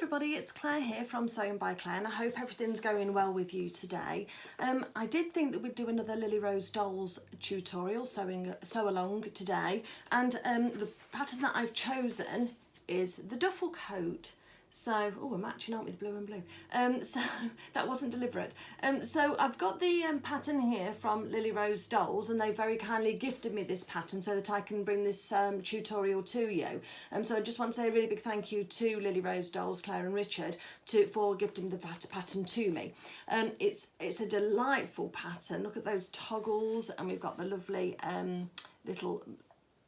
everybody, it's Claire here from Sewing by Claire, and I hope everything's going well with you today. I did think that we'd do another Lilly Rose Dolls tutorial, sew along today, and the pattern that I've chosen is the Duffle Coat. So, oh, we're matching, aren't we, the blue and blue? So that wasn't deliberate. So I've got the pattern here from Lilly Rose Dolls, and they very kindly gifted me this pattern so that I can bring this tutorial to you. So I just want to say a really big thank you to Lilly Rose Dolls, Claire and Richard, for gifting the pattern to me. It's a delightful pattern. Look at those toggles, and we've got the lovely little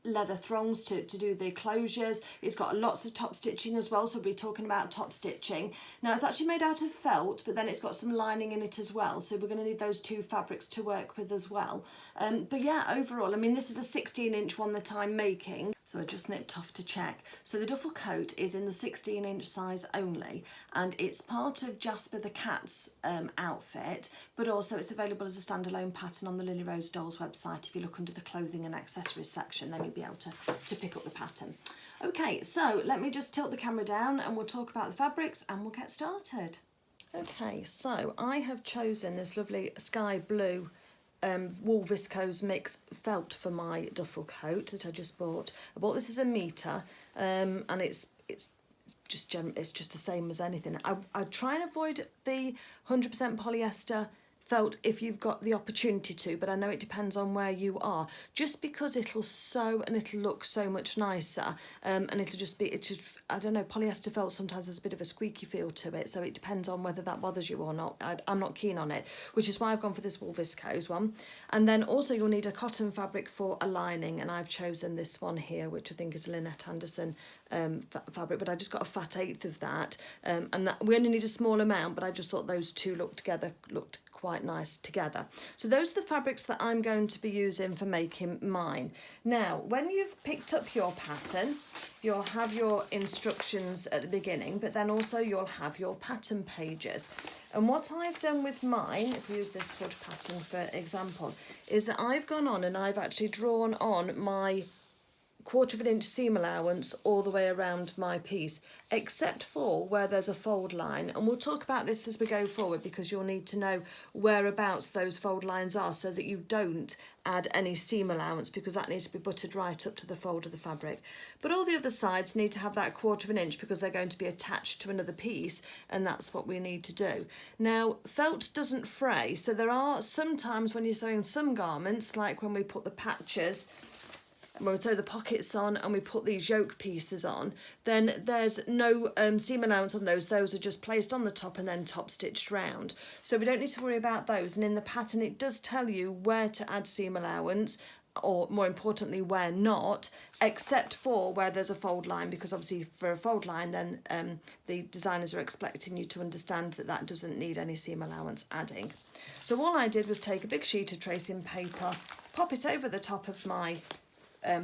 leather thongs to do the closures. It's got lots of top stitching as well, so we'll be talking about top stitching. Now it's actually made out of felt, but then it's got some lining in it as well, so we're going to need those two fabrics to work with as well. But yeah, overall, I mean, this is a 16-inch one that I'm making, so I just nipped off to check. So the Duffle Coat is in the 16-inch size only, and it's part of Jasper the Cat's outfit, but also it's available as a standalone pattern on the Lilly Rose Dolls website. If you look under the clothing and accessories section, then you'll be able to pick up the pattern. Okay, so let me just tilt the camera down and we'll talk about the fabrics and we'll get started. Okay, so I have chosen this lovely sky blue wool viscose mix felt for my Duffle Coat that I just bought. I bought this as a metre, and it's just the same as anything. I try and avoid the 100% polyester felt if you've got the opportunity to, but I know it depends on where you are, just because it'll sew and it'll look so much nicer, and it'll just be, I don't know, polyester felt sometimes has a bit of a squeaky feel to it, so it depends on whether that bothers you or not. I'm not keen on it, which is why I've gone for this wool viscose one. And then also you'll need a cotton fabric for a lining, and I've chosen this one here, which I think is Lynette Anderson fabric, but I just got a fat eighth of that, and that we only need a small amount, but I just thought those two looked quite nice together. So those are the fabrics that I'm going to be using for making mine. Now, when you've picked up your pattern, you'll have your instructions at the beginning, but then also you'll have your pattern pages. And what I've done with mine, if we use this hood pattern for example, is that I've gone on and I've actually drawn on my 1/4 inch seam allowance all the way around my piece, except for where there's a fold line, and we'll talk about this as we go forward, because you'll need to know whereabouts those fold lines are so that you don't add any seam allowance, because that needs to be buttered right up to the fold of the fabric. But all the other sides need to have that 1/4 inch because they're going to be attached to another piece, and that's what we need to do. Now, felt doesn't fray, so there are sometimes when you're sewing some garments, like when we put the patches, when we sew the pockets on and we put these yoke pieces on, then there's no seam allowance on those. Those are just placed on the top and then top stitched round. So we don't need to worry about those. And in the pattern, it does tell you where to add seam allowance, or more importantly, where not, except for where there's a fold line, because obviously for a fold line, then the designers are expecting you to understand that that doesn't need any seam allowance adding. So all I did was take a big sheet of tracing paper, pop it over the top of my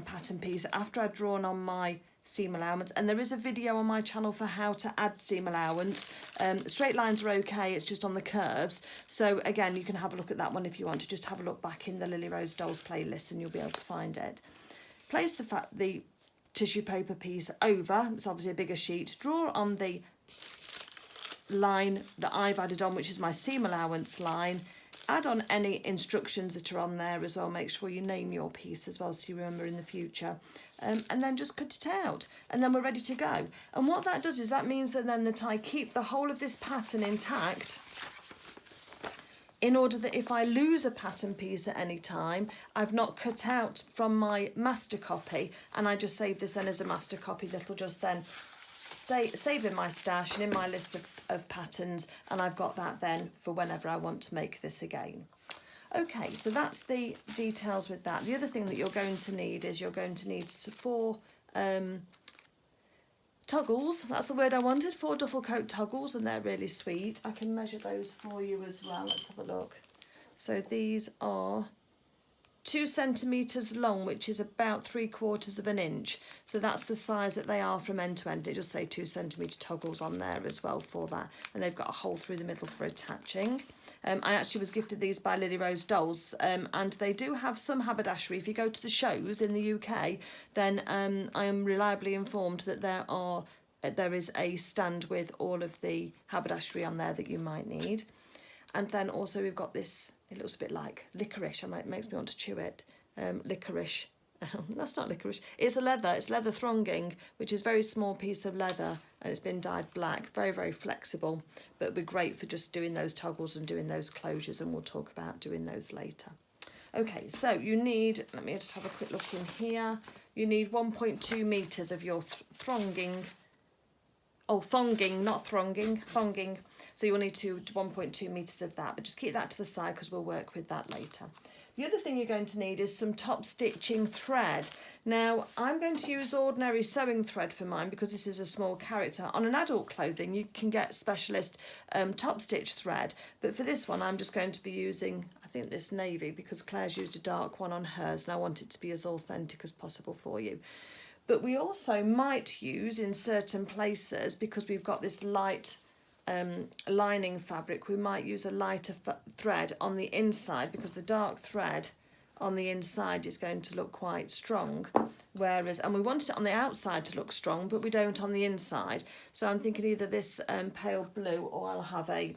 pattern piece after I'd drawn on my seam allowance, and there is a video on my channel for how to add seam allowance. Straight lines are okay, it's just on the curves, so again you can have a look at that one if you want to. Just have a look back in the Lilly Rose Dolls playlist and you'll be able to find it. Place the tissue paper piece over, it's obviously a bigger sheet, draw on the line that I've added on, which is my seam allowance line. Add on any instructions that are on there as well. Make sure you name your piece as well so you remember in the future. And then just cut it out. And then we're ready to go. And what that does is that means that then that I keep the whole of this pattern intact, in order that if I lose a pattern piece at any time, I've not cut out from my master copy, and I just save this then as a master copy that'll just then save in my stash and in my list of patterns, and I've got that then for whenever I want to make this again. Okay, so that's the details with that. The other thing that you're going to need is you're going to need 4 toggles. That's the word I wanted, 4 Duffle Coat toggles, and they're really sweet. I can measure those for you as well. Let's have a look. So these are 2 centimetres long, which is about 3/4 inch. So that's the size that they are from end to end. It does say 2 centimetre toggles on there as well for that. And they've got a hole through the middle for attaching. I actually was gifted these by Lilly Rose Dolls, and they do have some haberdashery. If you go to the shows in the UK, then I am reliably informed that there are there is a stand with all of the haberdashery on there that you might need. And then also we've got this, it looks a bit like licorice, it makes me want to chew it, licorice. That's not licorice, it's leather thonging, which is a very small piece of leather, and it's been dyed black, very, very flexible, but it'd be great for just doing those toggles and doing those closures, and we'll talk about doing those later. Okay, so you need, let me just have a quick look in here, you need 1.2 metres of your thonging, not thronging, thonging, so you'll need 1.2 metres of that, but just keep that to the side because we'll work with that later. The other thing you're going to need is some top stitching thread. Now, I'm going to use ordinary sewing thread for mine because this is a small character. On an adult clothing, you can get specialist top stitch thread, but for this one, I'm just going to be using, I think, this navy, because Claire's used a dark one on hers, and I want it to be as authentic as possible for you. But we also might use, in certain places, because we've got this light lining fabric, we might use a lighter thread on the inside, because the dark thread on the inside is going to look quite strong, whereas, and we wanted it on the outside to look strong, but we don't on the inside. So I'm thinking either this pale blue, or I'll have a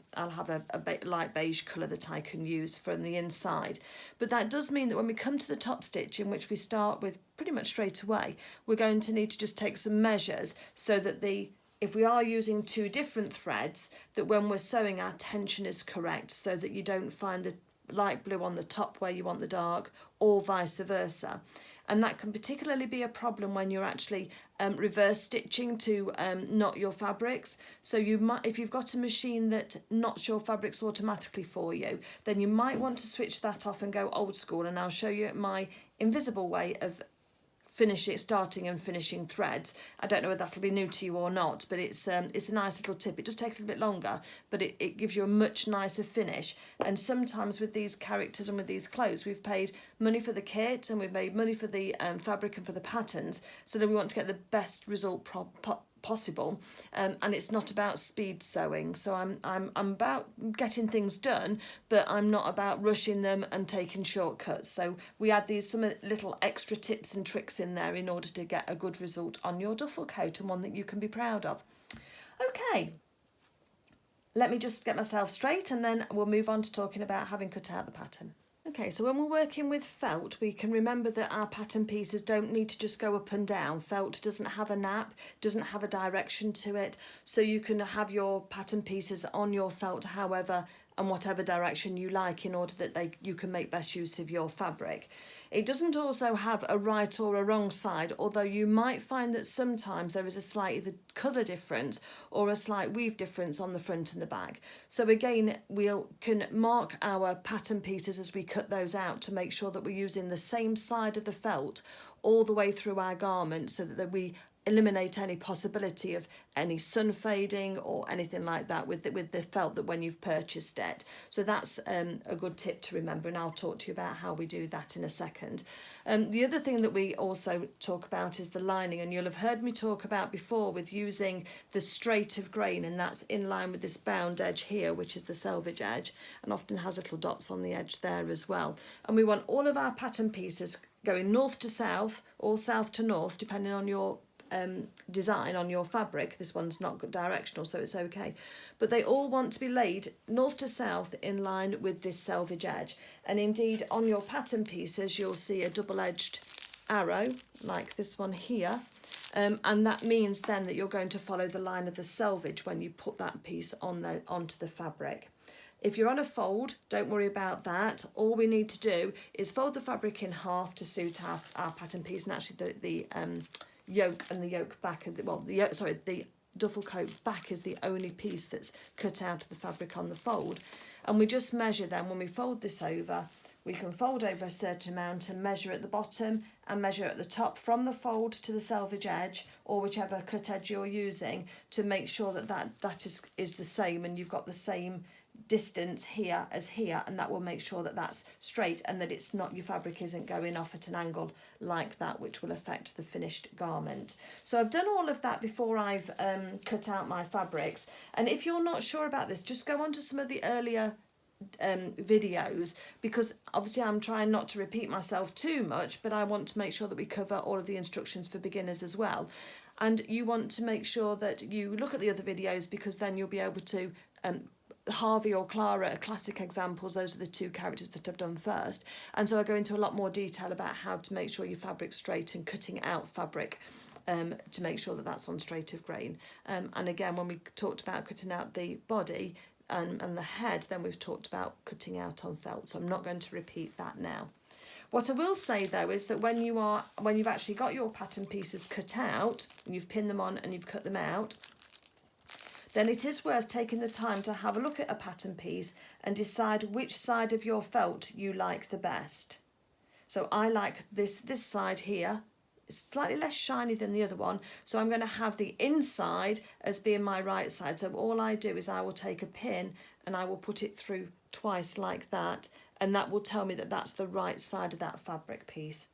light beige colour that I can use from the inside. But that does mean that when we come to the top stitch, in which we start with pretty much straight away, we're going to need to just take some measures so that if we are using two different threads, that when we're sewing, our tension is correct, so that you don't find the light blue on the top where you want the dark, or vice versa. And that can particularly be a problem when you're actually reverse stitching to knot your fabrics. So you might, if you've got a machine that knots your fabrics automatically for you, then you might want to switch that off and go old school, and I'll show you my invisible way of starting and finishing threads. I don't know whether that'll be new to you or not, but it's a nice little tip. It does take a little bit longer, but it gives you a much nicer finish. And sometimes with these characters and with these clothes, we've paid money for the kit, and we've made money for the fabric and for the patterns, so that we want to get the best result possible, and it's not about speed sewing. So I'm about getting things done, but I'm not about rushing them and taking shortcuts. So we add some little extra tips and tricks in there in order to get a good result on your duffel coat, and one that you can be proud of. Okay, let me just get myself straight, and then we'll move on to talking about having cut out the pattern. Okay, so when we're working with felt, we can remember that our pattern pieces don't need to just go up and down. Felt doesn't have a nap, doesn't have a direction to it, so you can have your pattern pieces on your felt however and whatever direction you like, in order that you can make best use of your fabric. It doesn't also have a right or a wrong side, although you might find that sometimes there is a slight either colour difference or a slight weave difference on the front and the back. So again, we can mark our pattern pieces as we cut those out to make sure that we're using the same side of the felt all the way through our garment, so that we eliminate any possibility of any sun fading or anything like that with the felt that when you've purchased it. So that's a good tip to remember, and I'll talk to you about how we do that in a second. The other thing that we also talk about is the lining, and you'll have heard me talk about before with using the straight of grain, and that's in line with this bound edge here, which is the selvage edge, and often has little dots on the edge there as well. And we want all of our pattern pieces going north to south or south to north, depending on your design on your fabric. This one's not good directional, so it's okay, but they all want to be laid north to south in line with this selvage edge. And indeed, on your pattern pieces, you'll see a double-edged arrow like this one here, and that means then that you're going to follow the line of the selvage when you put that piece onto the fabric. If you're on a fold, don't worry about that. All we need to do is fold the fabric in half to suit our pattern piece, and actually the yoke and the yoke back, the duffel coat back is the only piece that's cut out of the fabric on the fold. And we just measure then, when we fold this over, we can fold over a certain amount and measure at the bottom and measure at the top from the fold to the selvage edge, or whichever cut edge you're using, to make sure that is the same, and you've got the same distance here as here, and that will make sure that that's straight, and that it's not, your fabric isn't going off at an angle like that, which will affect the finished garment. So I've done all of that before I've cut out my fabrics. And if you're not sure about this, just go on to some of the earlier videos, because obviously I'm trying not to repeat myself too much, but I want to make sure that we cover all of the instructions for beginners as well. and you want to make sure that you look at the other videos, because then you'll be able to Harvey or Clara are classic examples. Those are the two characters that I've done first, and so I go into a lot more detail about how to make sure your fabric's straight and cutting out fabric to make sure that that's on straight of grain. And again, when we talked about cutting out the body and the head, then we've talked about cutting out on felt, so I'm not going to repeat that now. What I will say though is that when you've actually got your pattern pieces cut out and you've pinned them on and you've cut them out, then it is worth taking the time to have a look at a pattern piece and decide which side of your felt you like the best. So I like this side here. It's slightly less shiny than the other one, so I'm going to have the inside as being my right side. So all I do is I will take a pin and I will put it through twice like that, and that will tell me that that's the right side of that fabric piece.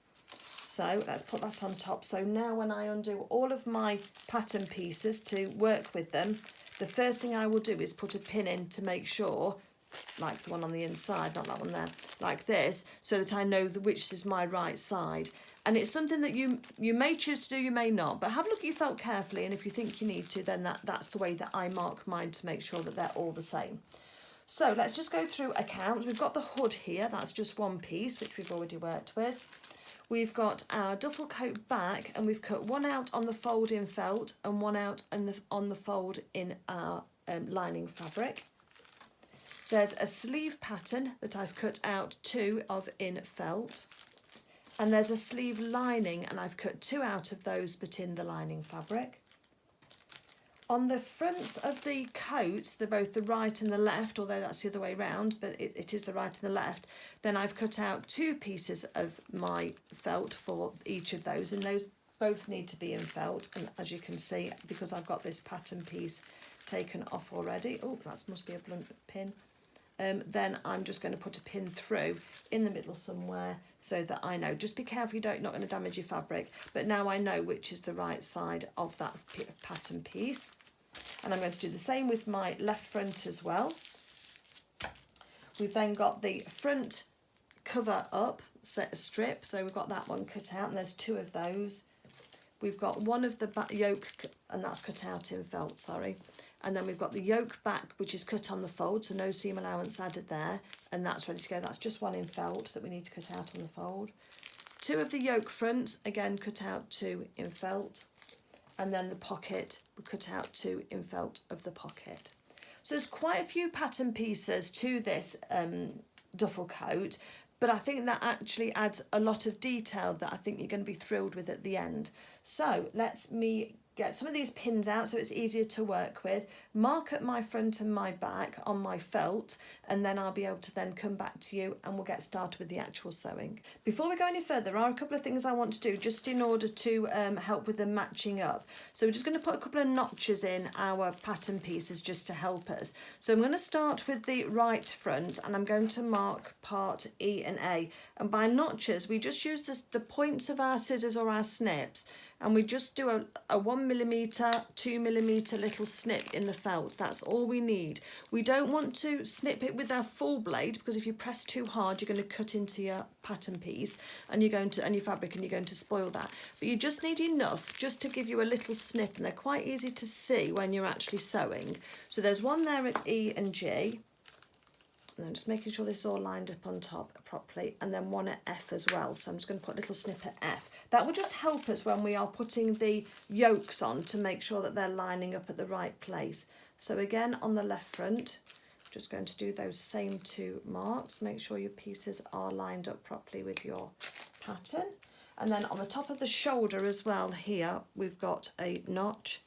So let's put that on top. So now when I undo all of my pattern pieces to work with them, the first thing I will do is put a pin in to make sure, like the one on the inside, not that one there, like this, so that I know which is my right side. And it's something that you may choose to do, you may not, but have a look at your felt carefully, and if you think you need to, then that's the way that I mark mine to make sure that they're all the same. So let's just go through a count. We've got the hood here, that's just one piece, which we've already worked with. We've got our duffel coat back, and we've cut one out on the fold in felt and one out on the fold in our lining fabric. There's a sleeve pattern that I've cut out 2 of in felt. And there's a sleeve lining, and I've cut 2 out of those but in the lining fabric. On the fronts of the coat, they're both the right and the left, although that's the other way around, but it is the right and the left. Then I've cut out 2 pieces of my felt for each of those, and those both need to be in felt. And as you can see, because I've got this pattern piece taken off already, oh, that must be a blunt pin. Then I'm just going to put a pin through in the middle somewhere so that I know. Just be careful you're not going to damage your fabric, but now I know which is the right side of that pattern piece. And I'm going to do the same with my left front as well. We've then got the front cover up set strip, so we've got that one cut out, and there's 2 of those. We've got one of the yoke, and that's cut out in felt, sorry. And then we've got the yoke back, which is cut on the fold, so no seam allowance added there, and that's ready to go. That's just one in felt that we need to cut out on the fold. 2 of the yoke fronts, again cut out 2 in felt, and then the pocket, we cut out 2 in felt of the pocket. So there's quite a few pattern pieces to this duffel coat, but I think that actually adds a lot of detail that I think you're going to be thrilled with at the end. So let me get some of these pins out so it's easier to work with, mark at my front and my back on my felt, and then I'll be able to then come back to you and we'll get started with the actual sewing. Before we go any further, there are a couple of things I want to do just in order to help with the matching up. So we're just going to put a couple of notches in our pattern pieces just to help us. So I'm going to start with the right front, and I'm going to mark part E and A, and by notches we just use the points of our scissors or our snips, and we just do a 1mm, 2mm little snip in the felt. That's all we need. We don't want to snip it with our full blade, because if you press too hard you're going to cut into your pattern piece and your fabric, and you're going to spoil that. But you just need enough just to give you a little snip, and they're quite easy to see when you're actually sewing. So there's one there at E and G. And I'm just making sure this is all lined up on top properly, and then one at F as well. So I'm just going to put a little snip at F. That will just help us when we are putting the yokes on to make sure that they're lining up at the right place. So again, on the left front, just going to do those same 2 marks. Make sure your pieces are lined up properly with your pattern. And then on the top of the shoulder as well here, we've got a notch,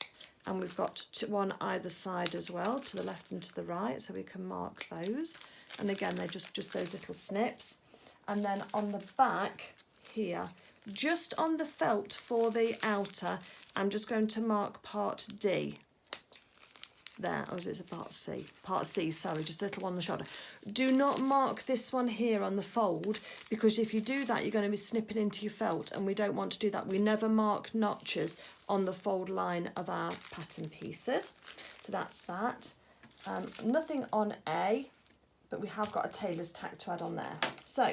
and we've got one either side as well, to the left and to the right, so we can mark those. And again, they're just those little snips. And then on the back here, just on the felt for the outer, I'm just going to mark part D. There, or is it a part C? Part C, sorry, just a little one on the shoulder. Do not mark this one here on the fold, because if you do that, you're going to be snipping into your felt, and we don't want to do that. We never mark notches on the fold line of our pattern pieces. So that's that. Nothing on A, but we have got a tailor's tack to add on there. So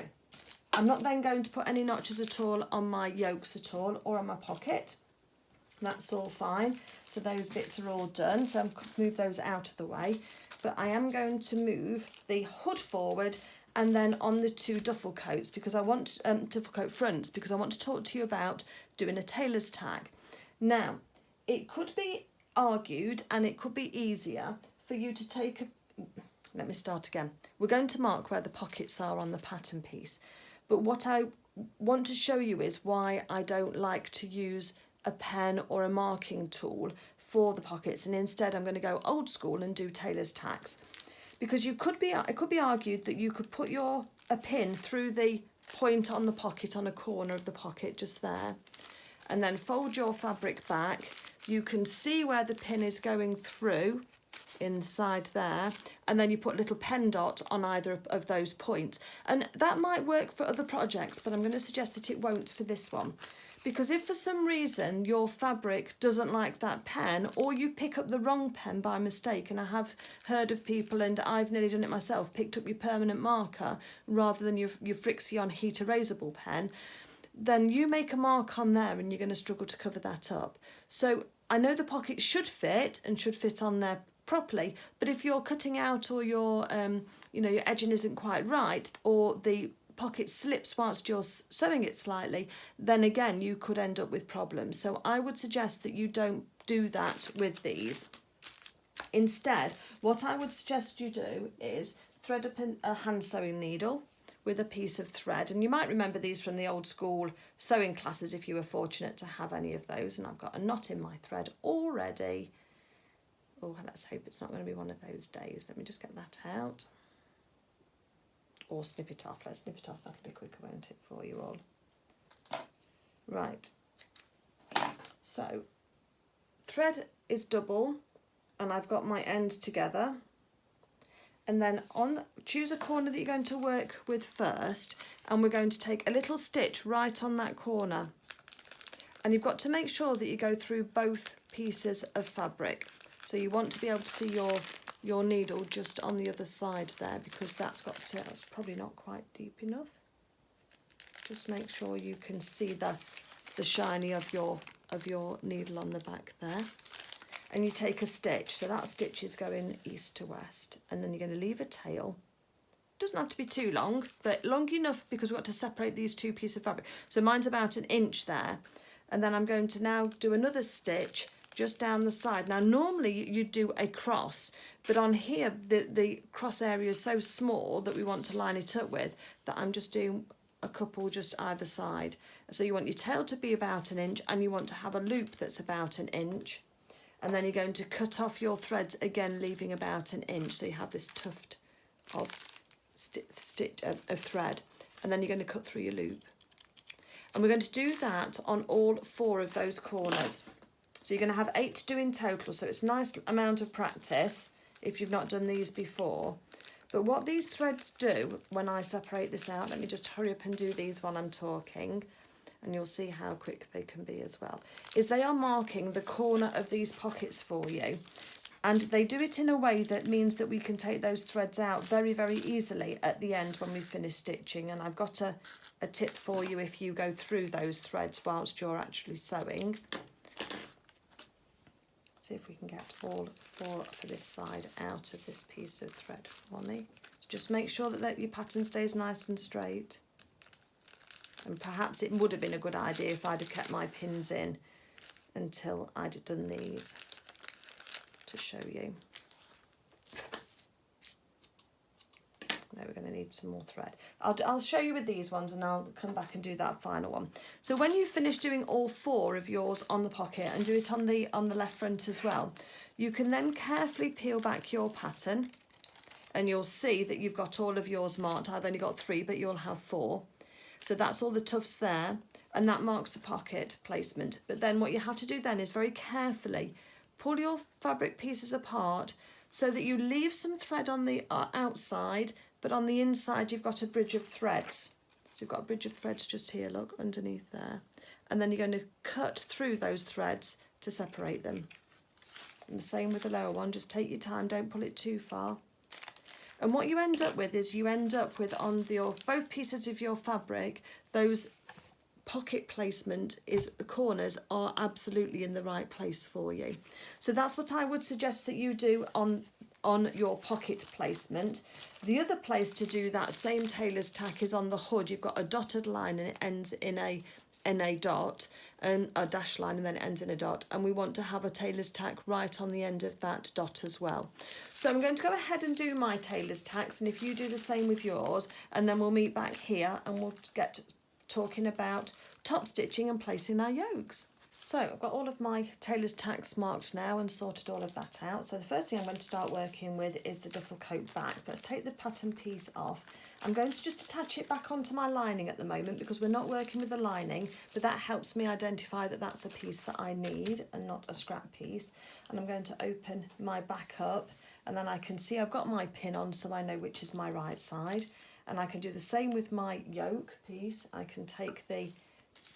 I'm not then going to put any notches at all on my yokes at all, or on my pocket. That's all fine. So those bits are all done. So I'm going to move those out of the way. But I am going to move the hood forward and then on the two duffel coats, because I want duffel coat fronts, because I want to talk to you about doing a tailor's tag. Now, it could be argued and it could be easier for you to take a... Let me start again. We're going to mark where the pockets are on the pattern piece. But what I want to show you is why I don't like to use a pen or a marking tool for the pockets, and instead I'm going to go old school and do tailor's tags. Because it could be argued that you could put a pin through the point on the pocket, on a corner of the pocket just there, and then fold your fabric back. You can see where the pin is going through inside there, and then you put a little pen dot on either of those points, and that might work for other projects, but I'm going to suggest that it won't for this one. Because if for some reason your fabric doesn't like that pen, or you pick up the wrong pen by mistake, and I have heard of people, and I've nearly done it myself, picked up your permanent marker rather than your Frixion heat erasable pen, then you make a mark on there and you're going to struggle to cover that up. So I know the pocket should fit and should fit on there properly, but if you're cutting out, or your your edging isn't quite right, or the pocket slips whilst you're sewing it slightly, then again you could end up with problems. So I would suggest that you don't do that with these. Instead, what I would suggest you do is thread up a hand sewing needle with a piece of thread, and you might remember these from the old school sewing classes if you were fortunate to have any of those. And I've got a knot in my thread already. Oh, let's hope it's not going to be one of those days. Let me just get that out. Or snip it off. Let's snip it off. That'll be quicker, won't it, for you all? Right. So, thread is double, and I've got my ends together. And then choose a corner that you're going to work with first, and we're going to take a little stitch right on that corner. And you've got to make sure that you go through both pieces of fabric. So you want to be able to see your needle just on the other side there, because that's probably not quite deep enough. Just make sure you can see the shiny of your needle on the back there. And you take a stitch, so that stitch is going east to west, and then you're going to leave a tail. Doesn't have to be too long, but long enough because we've got to separate these two pieces of fabric. So mine's about 1 inch there, and then I'm going to now do another stitch just down the side. Now normally you'd do a cross, but on here the cross area is so small that we want to line it up with, that I'm just doing a couple just either side. So you want your tail to be about 1 inch, and you want to have a loop that's about 1 inch. And then you're going to cut off your threads again, leaving about 1 inch, so you have this tuft of thread, and then you're going to cut through your loop. And we're going to do that on all 4 of those corners. So you're going to have 8 to do in total, so it's a nice amount of practice if you've not done these before. But what these threads do when I separate this out, let me just hurry up and do these while I'm talking, and you'll see how quick they can be as well, is they are marking the corner of these pockets for you. And they do it in a way that means that we can take those threads out very, very easily at the end when we finish stitching. And I've got a tip for you if you go through those threads whilst you're actually sewing. See if we can get all 4 for this side out of this piece of thread for me. So just make sure that your pattern stays nice and straight. And perhaps it would have been a good idea if I'd have kept my pins in until I'd have done these to show you. Now we're going to need some more thread. I'll show you with these ones, and I'll come back and do that final one. So when you finish doing all 4 of yours on the pocket, and do it on the left front as well, you can then carefully peel back your pattern, and you'll see that you've got all of yours marked. I've only got 3, but you'll have 4. So that's all the tufts there, and that marks the pocket placement. But then what you have to do then is very carefully pull your fabric pieces apart so that you leave some thread on the outside, but on the inside you've got a bridge of threads. So you've got a bridge of threads just here, look, underneath there. And then you're going to cut through those threads to separate them. And the same with the lower one, just take your time, don't pull it too far. And what you end up with is you end up with on both pieces of your fabric, those pocket placement is the corners are absolutely in the right place for you. So that's what I would suggest that you do on your pocket placement. The other place to do that same tailor's tack is on the hood. You've got a dotted line and it ends in a dot, and a dash line, and then it ends in a dot, and we want to have a tailor's tack right on the end of that dot as well. So I'm going to go ahead and do my tailor's tacks, and if you do the same with yours, and then we'll meet back here and we'll get talking about top stitching and placing our yokes. So I've got all of my tailor's tacks marked now and sorted all of that out. So the first thing I'm going to start working with is the duffel coat back. So let's take the pattern piece off. I'm going to just attach it back onto my lining at the moment because we're not working with the lining, but that helps me identify that that's a piece that I need and not a scrap piece. And I'm going to open my back up, and then I can see I've got my pin on, so I know which is my right side. And I can do the same with my yoke piece. I can take the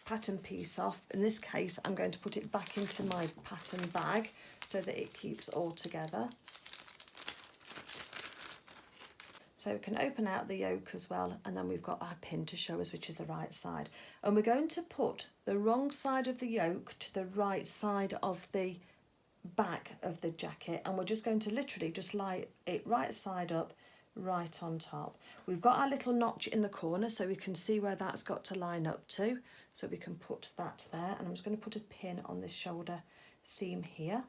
pattern piece off. In this case, I'm going to put it back into my pattern bag so that it keeps all together. So we can open out the yoke as well, and then we've got our pin to show us which is the right side. And we're going to put the wrong side of the yoke to the right side of the back of the jacket, and we're just going to literally just lie it right side up, right on top. We've got our little notch in the corner so we can see where that's got to line up to, so we can put that there. And I'm just going to put a pin on this shoulder seam here.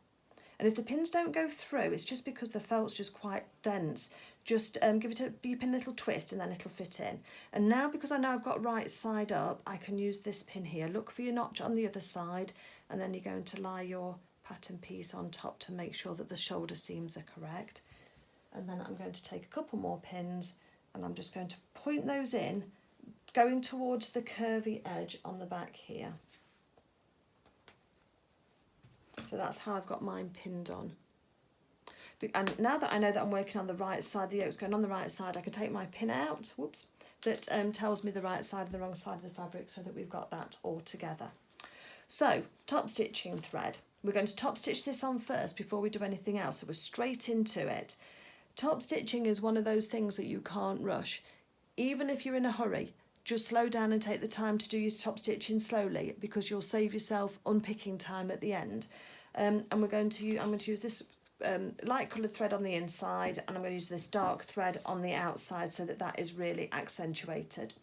And if the pins don't go through, it's just because the felt's just quite dense. Just give it your pin a little twist and then it'll fit in. And now, because I know I've got right side up, I can use this pin here. Look for your notch on the other side, and then you're going to lie your pattern piece on top to make sure that the shoulder seams are correct. And then I'm going to take a couple more pins, and I'm just going to point those in, going towards the curvy edge on the back here. So that's how I've got mine pinned on. And now that I know that I'm working on the right side, the yoke's going on the right side, I can take my pin out, whoops, that tells me the right side and the wrong side of the fabric, so that we've got that all together. So, top stitching thread. We're going to top stitch this on first before we do anything else, so we're straight into it. Top stitching is one of those things that you can't rush. Even if you're in a hurry, just slow down and take the time to do your top stitching slowly, because you'll save yourself unpicking time at the end. And I'm going to use this light coloured thread on the inside, and I'm going to use this dark thread on the outside so that that is really accentuated.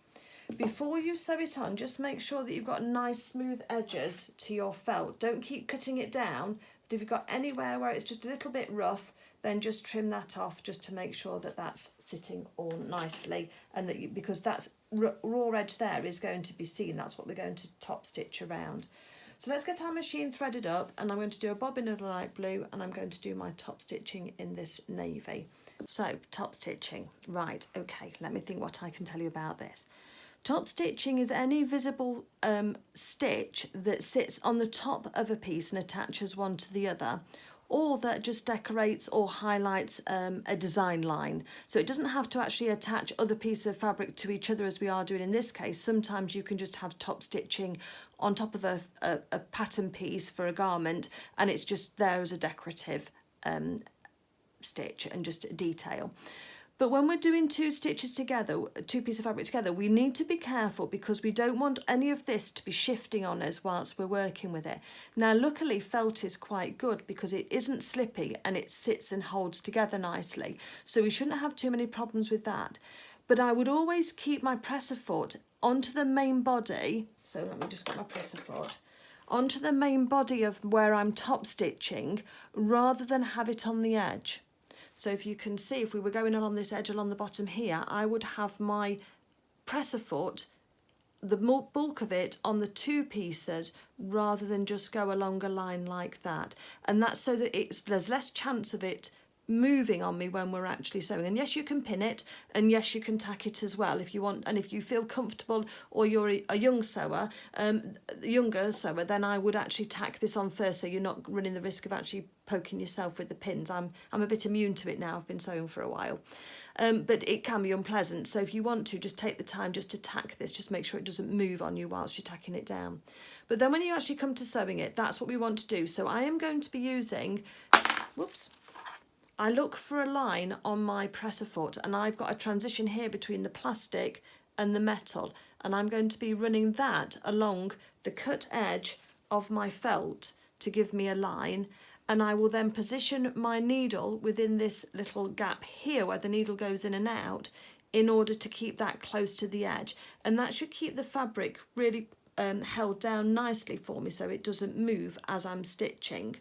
Before you sew it on, just make sure that you've got nice smooth edges to your felt. Don't keep cutting it down, but if you've got anywhere where it's just a little bit rough, then just trim that off, just to make sure that that's sitting all nicely, and that because that's raw edge there is going to be seen. That's what we're going to top stitch around. So let's get our machine threaded up, and I'm going to do a bobbin of the light blue, and I'm going to do my top stitching in this navy. So top stitching, right, okay, let me think what I can tell you about this. Top stitching is any visible stitch that sits on the top of a piece and attaches one to the other, or that just decorates or highlights a design line. So it doesn't have to actually attach other pieces of fabric to each other as we are doing in this case. Sometimes you can just have top stitching on top of a pattern piece for a garment, and it's just there as a decorative stitch and just a detail. But when we're doing two stitches together, two pieces of fabric together, we need to be careful, because we don't want any of this to be shifting on us whilst we're working with it. Now, luckily, felt is quite good because it isn't slippy and it sits and holds together nicely. So we shouldn't have too many problems with that. But I would always keep my presser foot onto the main body. So let me just get my presser foot onto the main body of where I'm top stitching, rather than have it on the edge. So if you can see, if we were going along this edge along the bottom here, I would have my presser foot, the bulk of it, on the two pieces, rather than just go along a line like that. And that's so that there's less chance of it moving on me when we're actually sewing. And yes, you can pin it, and yes, you can tack it as well if you want. And if you feel comfortable, or you're a young sewer, younger sewer, then I would actually tack this on first, so you're not running the risk of actually poking yourself with the pins. I'm a bit immune to it now. I've been sewing for a while, but it can be unpleasant. So if you want to, just take the time just to tack this. Just make sure it doesn't move on you whilst you're tacking it down. But then when you actually come to sewing it, that's what we want to do. So I am going to be using, whoops, I look for a line on my presser foot, and I've got a transition here between the plastic and the metal, and I'm going to be running that along the cut edge of my felt to give me a line, and I will then position my needle within this little gap here where the needle goes in and out in order to keep that close to the edge, and that should keep the fabric really held down nicely for me so it doesn't move as I'm stitching.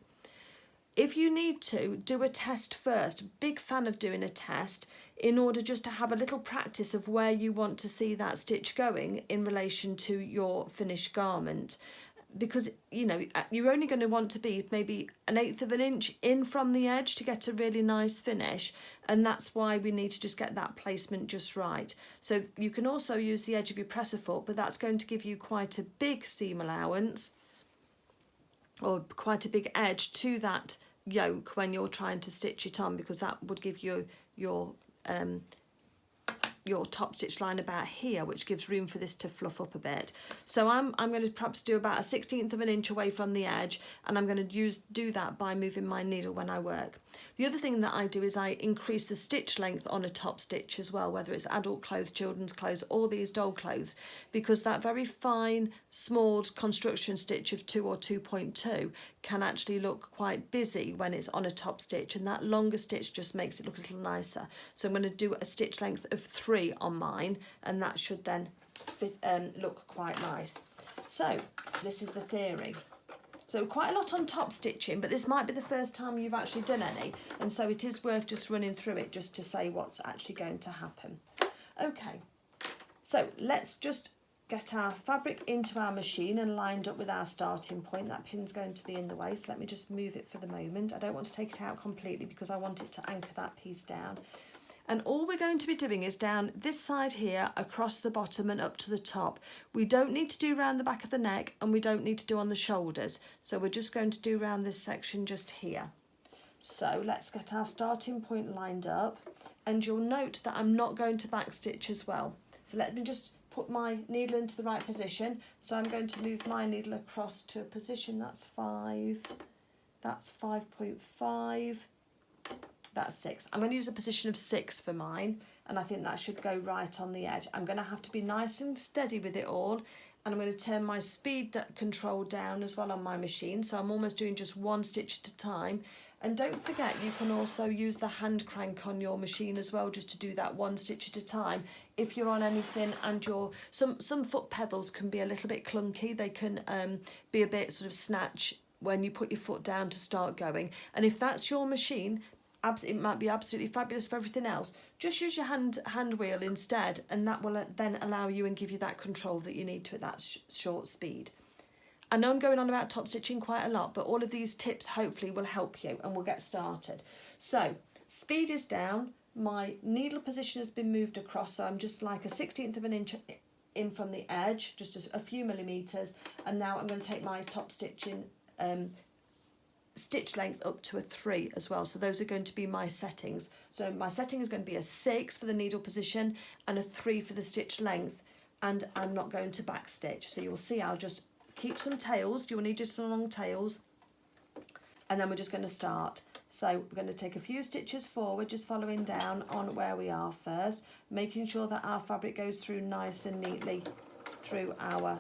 If you need to, do a test first. Big fan of doing a test in order just to have a little practice of where you want to see that stitch going in relation to your finished garment. Because, you know, you're only going to want to be maybe 1/8 of an inch in from the edge to get a really nice finish, and that's why we need to just get that placement just right. So you can also use the edge of your presser foot, but that's going to give you quite a big seam allowance or quite a big edge to that yoke when you're trying to stitch it on, because that would give you your top stitch line about here, which gives room for this to fluff up a bit. So I'm going to perhaps do about 1/16 of an inch away from the edge, and I'm going to do that by moving my needle when I work. The other thing that I do is I increase the stitch length on a top stitch as well, whether it's adult clothes, children's clothes, or these doll clothes, because that very fine, small construction stitch of 2 or 2.2 can actually look quite busy when it's on a top stitch, and that longer stitch just makes it look a little nicer. So I'm going to do a stitch length of 3 on mine, and that should then look quite nice. So this is the theory. So quite a lot on top stitching, but this might be the first time you've actually done any, and so it is worth just running through it just to say what's actually going to happen. Okay, so let's just get our fabric into our machine and lined up with our starting point. That pin's going to be in the way, so let me just move it for the moment. I don't want to take it out completely because I want it to anchor that piece down. And all we're going to be doing is down this side here, across the bottom and up to the top. We don't need to do round the back of the neck, and we don't need to do on the shoulders. So we're just going to do round this section just here. So let's get our starting point lined up. And you'll note that I'm not going to backstitch as well. So let me just put my needle into the right position. So I'm going to move my needle across to a position that's 5, that's 5.5, that's 6. I'm going to use a position of 6 for mine, and I think that should go right on the edge. I'm going to have to be nice and steady with it all, and I'm going to turn my speed control down as well on my machine, so I'm almost doing just 1 stitch at a time. And don't forget, you can also use the hand crank on your machine as well, just to do that 1 stitch at a time. If you're on anything and some foot pedals can be a little bit clunky, they can be a bit sort of snatch when you put your foot down to start going. And if that's your machine, it might be absolutely fabulous for everything else. Just use your hand wheel instead, and that will then allow you and give you that control that you need to at that short speed. I know I'm going on about top stitching quite a lot, but all of these tips hopefully will help you, and we'll get started. So speed is down, my needle position has been moved across, so I'm just like 1/16 of an inch in from the edge, just a few millimetres, and now I'm going to take my top stitching stitch length up to a 3 as well. So those are going to be my settings. So my setting is going to be a 6 for the needle position and a 3 for the stitch length, and I'm not going to back stitch. So you'll see I'll just keep some tails. You'll need just some long tails, and then we're just going to start. So we're going to take a few stitches forward, just following down on where we are first, making sure that our fabric goes through nice and neatly through our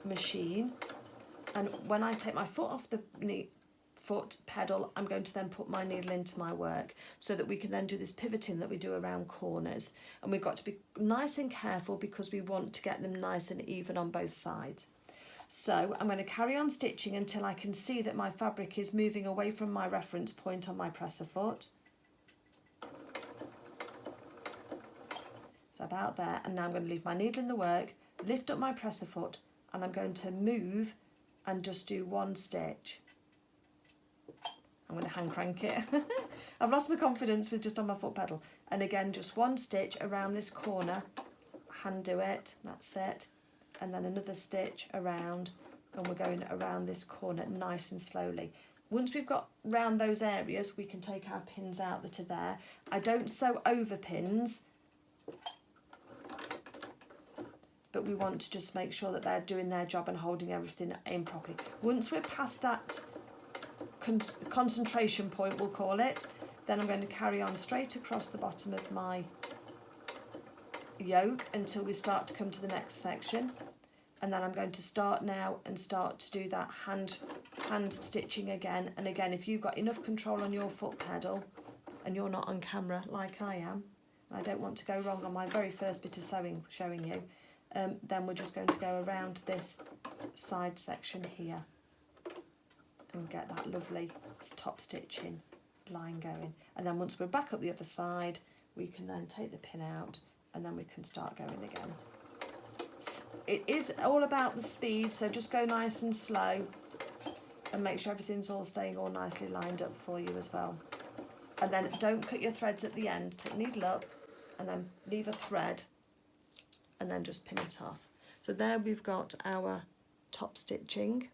machine. And when I take my foot off the foot pedal, I'm going to then put my needle into my work so that we can then do this pivoting that we do around corners. And we've got to be nice and careful because we want to get them nice and even on both sides. So I'm going to carry on stitching until I can see that my fabric is moving away from my reference point on my presser foot. So about there, and now I'm going to leave my needle in the work, lift up my presser foot, and I'm going to move and just do 1 stitch. I'm going to hand crank it. I've lost my confidence with just on my foot pedal. And again, just 1 stitch around this corner, hand do it, that's it. And then another stitch around, and we're going around this corner nice and slowly. Once we've got round those areas, we can take our pins out that are there. I don't sew over pins, but we want to just make sure that they're doing their job and holding everything in properly. Once we're past that concentration point, we'll call it, then I'm going to carry on straight across the bottom of my yoke until we start to come to the next section, and then I'm going to start now and start to do that hand stitching again and again. If you've got enough control on your foot pedal and you're not on camera like I am, and I don't want to go wrong on my very first bit of sewing showing you, then we're just going to go around this side section here and get that lovely top stitching line going. And then once we're back up the other side, we can then take the pin out and then we can start going again. It is all about the speed, so just go nice and slow and make sure everything's all staying all nicely lined up for you as well. And then don't cut your threads at the end. Take needle up and then leave a thread and then just pin it off. So there we've got our top stitching.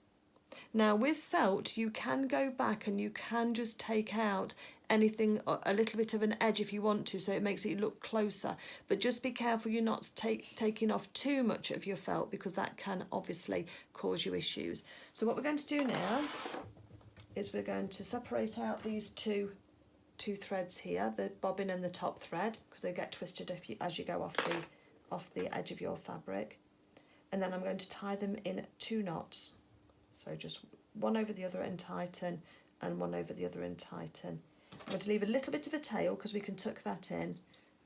Now with felt you can go back and you can just take out anything, a little bit of an edge if you want to, so it makes it look closer, but just be careful you're not taking off too much of your felt, because that can obviously cause you issues. So what we're going to do now is we're going to separate out these two threads here, the bobbin and the top thread, because they get twisted as you go off the edge of your fabric, and then I'm going to tie them in 2 knots. So just one over the other and tighten, and one over the other and tighten. I'm going to leave a little bit of a tail because we can tuck that in,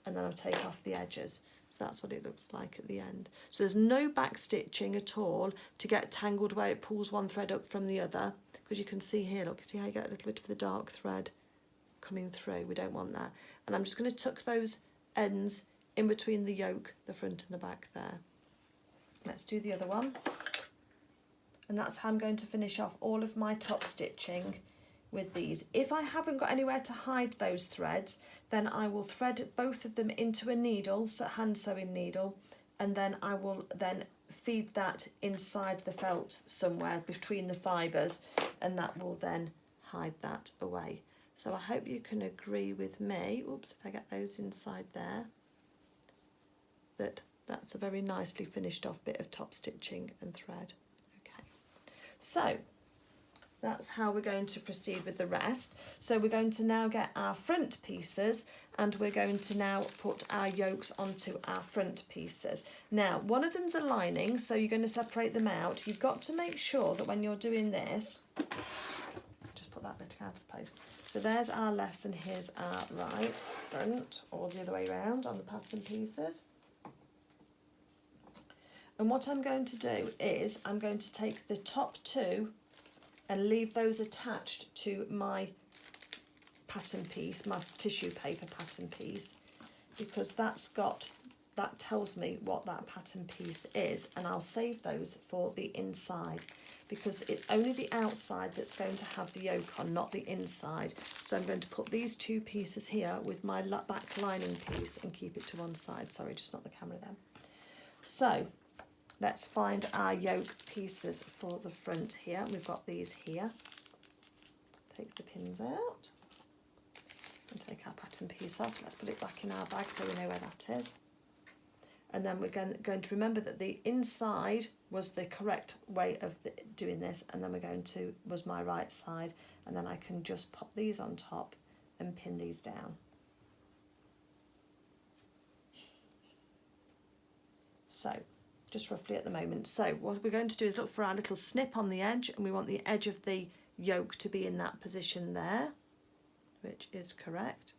and then I'll take off the edges. So that's what it looks like at the end. So there's no back stitching at all to get tangled where it pulls one thread up from the other, because you can see here, look, see how you get a little bit of the dark thread coming through. We don't want that. And I'm just going to tuck those ends in between the yoke, the front and the back there. Let's do the other one. And that's how I'm going to finish off all of my top stitching with these. If I haven't got anywhere to hide those threads, then I will thread both of them into a needle, so hand sewing needle, and then I will then feed that inside the felt somewhere between the fibres, and that will then hide that away. So I hope you can agree with me, oops, if I get those inside there, that's a very nicely finished off bit of top stitching and thread. Okay, so that's how we're going to proceed with the rest. So we're going to now get our front pieces, and we're going to now put our yokes onto our front pieces. Now, one of them's a lining, so you're going to separate them out. You've got to make sure that when you're doing this, just put that bit out of place. So there's our lefts and here's our right front, or the other way around on the pattern pieces. And what I'm going to do is I'm going to take the top 2 and leave those attached to my pattern piece, my tissue paper pattern piece, because that tells me what that pattern piece is, and I'll save those for the inside, because it's only the outside that's going to have the yoke on, not the inside. So I'm going to put these 2 pieces here with my back lining piece and keep it to one side. Sorry, just not the camera then. So let's find our yoke pieces for the front here. We've got these here. Take the pins out and take our pattern piece off. Let's put it back in our bag so we know where that is. And then we're going to remember that the inside was the correct way of doing this, and then was my right side, and then I can just pop these on top and pin these down. So just roughly at the moment. So what we're going to do is look for our little snip on the edge, and we want the edge of the yoke to be in that position there, which is correct.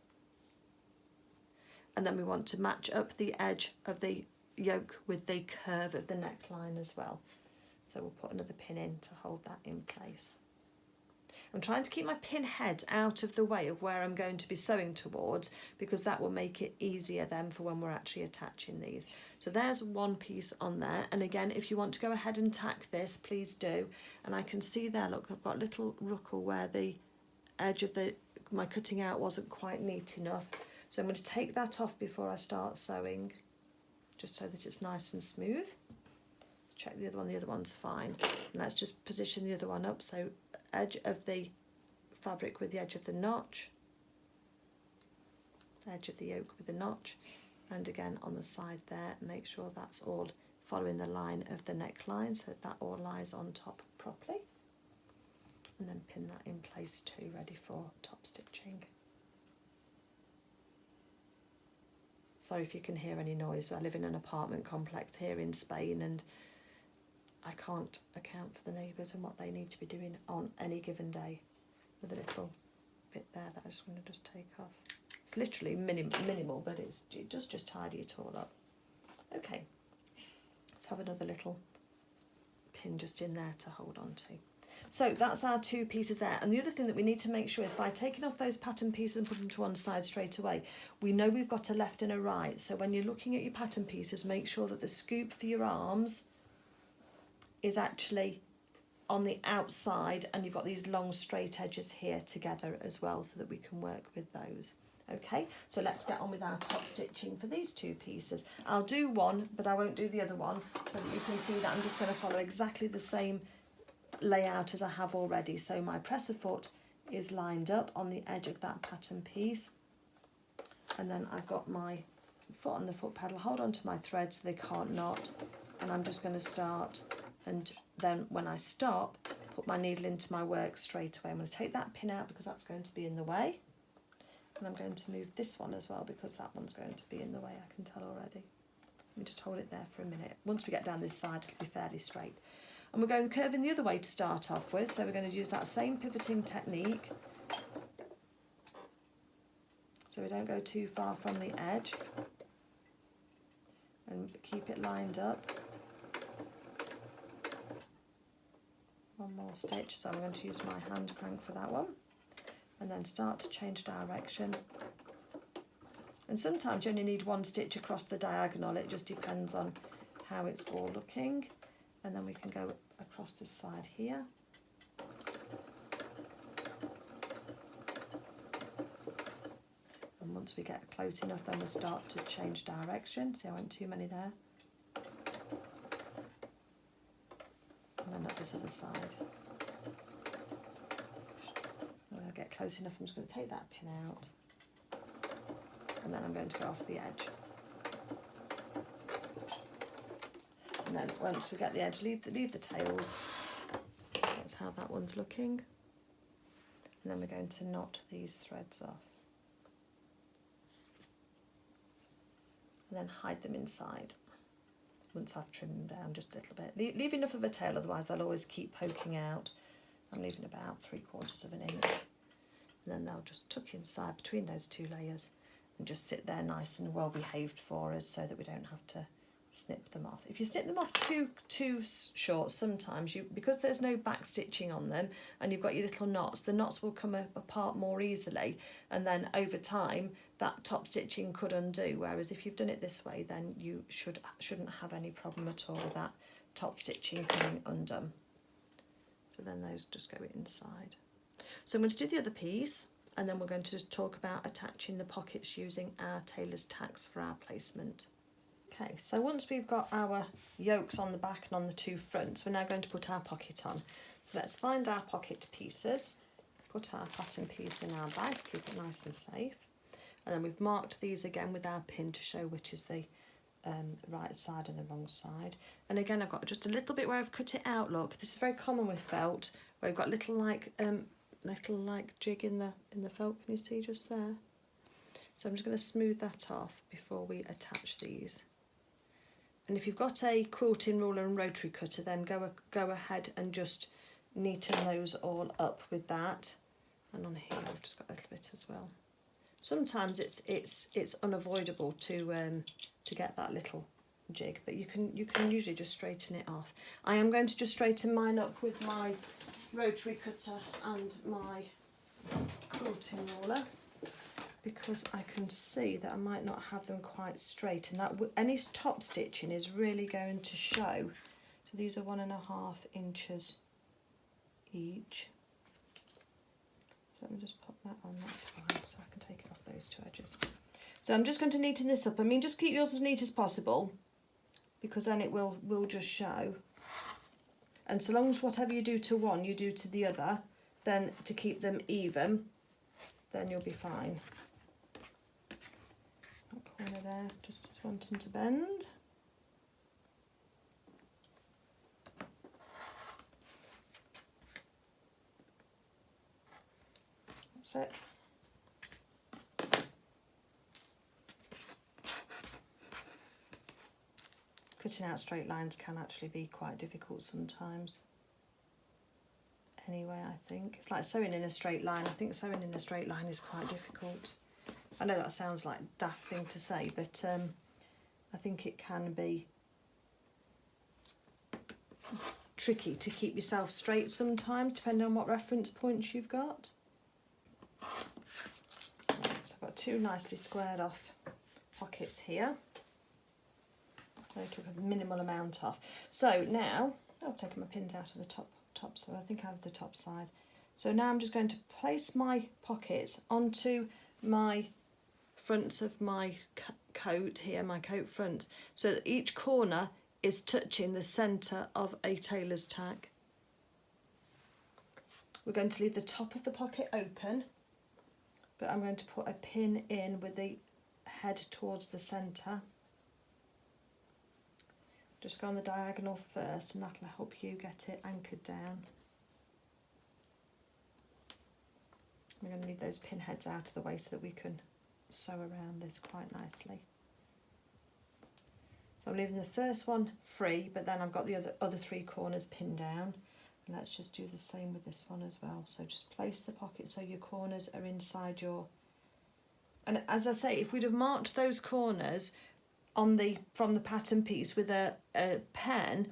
And then we want to match up the edge of the yoke with the curve of the neckline as well. So we'll put another pin in to hold that in place. I'm trying to keep my pin heads out of the way of where I'm going to be sewing towards, because that will make it easier then for when we're actually attaching these. So there's one piece on there, and again, if you want to go ahead and tack this, please do. And I can see there, look, I've got a little ruckle where the edge of my cutting out wasn't quite neat enough. So I'm going to take that off before I start sewing, just so that it's nice and smooth. Check the other one's fine. And let's just position the other one up, so edge of the fabric with the edge of the notch, edge of the yoke with the notch, and again on the side there, make sure that's all following the line of the neckline so that all lies on top properly, and then pin that in place too, ready for top stitching. Sorry if you can hear any noise. I live in an apartment complex here in Spain, and I can't account for the neighbours and what they need to be doing on any given day. With a little bit there that I just want to just take off. It's literally minimal, but it does just tidy it all up. Okay, let's have another little pin just in there to hold on to. So that's our 2 pieces there. And the other thing that we need to make sure is by taking off those pattern pieces and putting them to one side straight away, we know we've got a left and a right. So when you're looking at your pattern pieces, make sure that the scoop for your arms is actually on the outside, and you've got these long straight edges here together as well, so that we can work with those. Okay, so let's get on with our top stitching for these 2 pieces. I'll do one, but I won't do the other one, so that you can see that I'm just going to follow exactly the same layout as I have already. So my presser foot is lined up on the edge of that pattern piece, and then I've got my foot on the foot pedal, hold on to my thread so they can't knot, and I'm just going to start, and then when I stop, put my needle into my work straight away. I'm going to take that pin out because that's going to be in the way, and I'm going to move this one as well because that one's going to be in the way, I can tell already. Let me just hold it there for a minute. Once we get down this side, it'll be fairly straight. And we're going curving the other way to start off with, so we're going to use that same pivoting technique, so we don't go too far from the edge, and keep it lined up. One more stitch, so I'm going to use my hand crank for that one, and then start to change direction. And sometimes you only need 1 stitch across the diagonal, it just depends on how it's all looking. And then we can go across this side here. And once we get close enough, then we'll start to change direction. See, I went too many there. And then up this other side. When I get close enough, I'm just going to take that pin out. And then I'm going to go off the edge. And then once we get the edge, leave the tails. That's how that one's looking. And then we're going to knot these threads off. And then hide them inside. Once I've trimmed them down just a little bit. Leave enough of a tail, otherwise they'll always keep poking out. I'm leaving about 3/4 of an inch. And then they'll just tuck inside between those 2 layers and just sit there nice and well behaved for us, so that we don't have to snip them off. If you snip them off too short, sometimes because there's no back stitching on them and you've got your little knots, the knots will come apart more easily, and then over time that top stitching could undo. Whereas if you've done it this way, then you shouldn't have any problem at all with that top stitching coming undone. So then those just go inside. So I'm going to do the other piece, and then we're going to talk about attaching the pockets using our tailor's tacks for our placement. Okay, so once we've got our yokes on the back and on the 2 fronts, we're now going to put our pocket on. So let's find our pocket pieces, put our pattern piece in our bag, keep it nice and safe. And then we've marked these again with our pin to show which is the right side and the wrong side. And again, I've got just a little bit where I've cut it out, look. This is very common with felt, where we've got little like jig in the felt, can you see just there? So I'm just going to smooth that off before we attach these. And if you've got a quilting ruler and rotary cutter, then go ahead and just neaten those all up with that. And on here I've just got a little bit as well. Sometimes it's unavoidable to get that little jig, but you can usually just straighten it off. I am going to just straighten mine up with my rotary cutter and my quilting ruler, because I can see that I might not have them quite straight, and that any top stitching is really going to show. So these are 1.5 inches each. So let me just pop that on, that's fine, so I can take it off those 2 edges. So I'm just going to neaten this up. I mean, just keep yours as neat as possible, because then it will just show. And so long as whatever you do to one, you do to the other, then to keep them even, then you'll be fine. That corner there, just as wanting to bend. That's it. cutting out straight lines can actually be quite difficult sometimes. Anyway, I think it's like sewing in a straight line. I think sewing in a straight line is quite difficult. I know that sounds like a daft thing to say, but I think it can be tricky to keep yourself straight sometimes, depending on what reference points you've got. Right, so I've got two nicely squared off pockets here. I took a minimal amount off. So now, I've taken my pins out of the top, so I think I have the top side. So now I'm just going to place my pockets onto my fronts of my coat here, my coat front, so that each corner is touching the centre of a tailor's tag. We're going to leave the top of the pocket open, but I'm going to put a pin in with the head towards the centre. Just go on the diagonal first, and that'll help you get it anchored down. We're going to leave those pin heads out of the way so that we can sew around this quite nicely. So I'm leaving the first one free, but then I've got the other three corners pinned down. And let's just do the same with this one as well. So just place the pocket so your corners are inside your... And as I say, if we'd have marked those corners on from the pattern piece with a pen,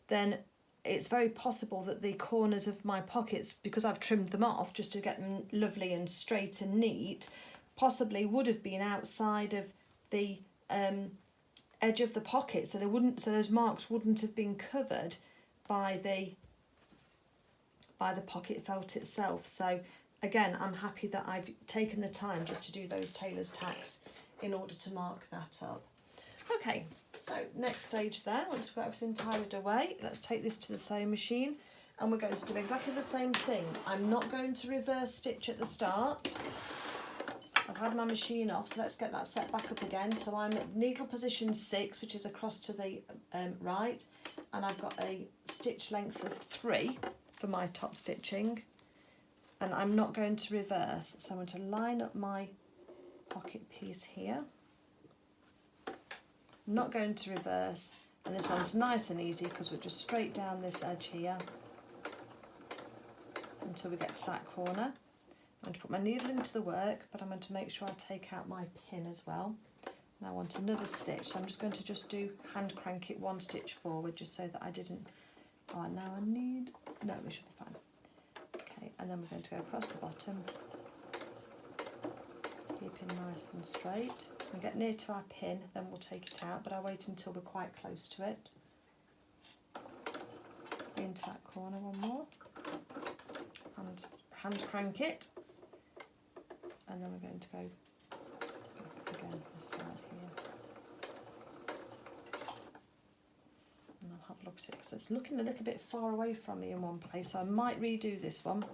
then it's very possible that the corners of my pockets, because I've trimmed them off just to get them lovely and straight and neat, possibly would have been outside of the edge of the pocket, so those marks wouldn't have been covered by the pocket felt itself. So again, I'm happy that I've taken the time just to do those tailor's tacks in order to mark that up. Okay, so next stage there, once we've got everything tidied away, let's take this to the sewing machine, and we're going to do exactly the same thing. I'm not going to reverse stitch at the start. I've had my machine off, so let's get that set back up again. So I'm at needle position 6, which is across to the right, and I've got a stitch length of 3 for my top stitching, and I'm not going to reverse. So I'm going to line up my pocket piece here. I'm not going to reverse, and this one's nice and easy because we're just straight down this edge here until we get to that corner. I'm going to put my needle into the work, but I'm going to make sure I take out my pin as well. And I want another stitch, so I'm just going to do hand crank it 1 stitch forward, just so that I didn't... Oh, now I need... No, we should be fine. Okay, and then we're going to go across the bottom, keeping nice and straight. When we get near to our pin, then we'll take it out, but I'll wait until we're quite close to it. Into that corner one more, and hand crank it, and then we're going to go back again this side here. And I'll have a look at it because it's looking a little bit far away from me in one place, so I might redo this one.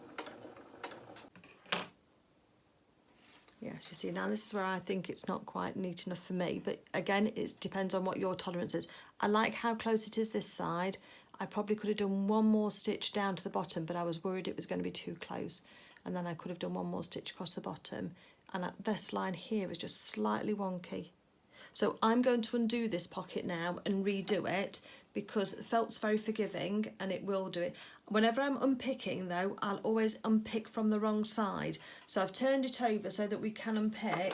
Yes, you see, now this is where I think it's not quite neat enough for me, but again, it depends on what your tolerance is. I like how close it is this side. I probably could have done 1 more stitch down to the bottom, but I was worried it was going to be too close. And then I could have done 1 more stitch across the bottom. And this line here is just slightly wonky. So I'm going to undo this pocket now and redo it, because felt's very forgiving and it will do it. Whenever I'm unpicking though, I'll always unpick from the wrong side. So I've turned it over so that we can unpick,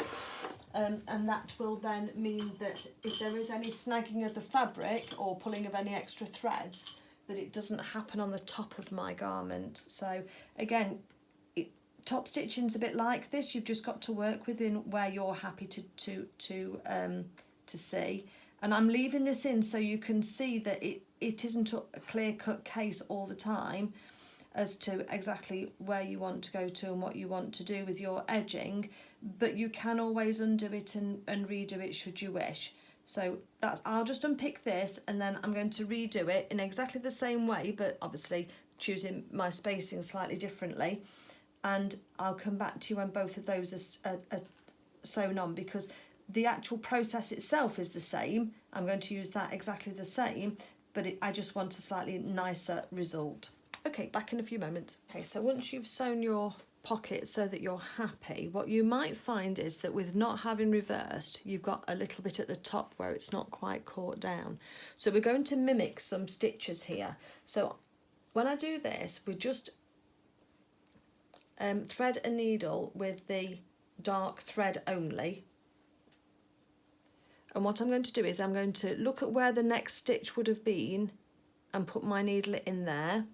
and that will then mean that if there is any snagging of the fabric or pulling of any extra threads, that it doesn't happen on the top of my garment. So again, top stitching's a bit like this. You've just got to work within where you're happy to see. And I'm leaving this in so you can see that it isn't a clear-cut case all the time as to exactly where you want to go to and what you want to do with your edging, but you can always undo it and redo it should you wish. So I'll just unpick this, and then I'm going to redo it in exactly the same way, but obviously choosing my spacing slightly differently. And I'll come back to you when both of those are sewn on, because the actual process itself is the same. I'm going to use that exactly the same, but I just want a slightly nicer result. Okay, back in a few moments. Okay, so once you've sewn your pocket so that you're happy, what you might find is that with not having reversed, you've got a little bit at the top where it's not quite caught down. So we're going to mimic some stitches here. So when I do this, we just thread a needle with the dark thread only. And what I'm going to do is I'm going to look at where the next stitch would have been and put my needle in there.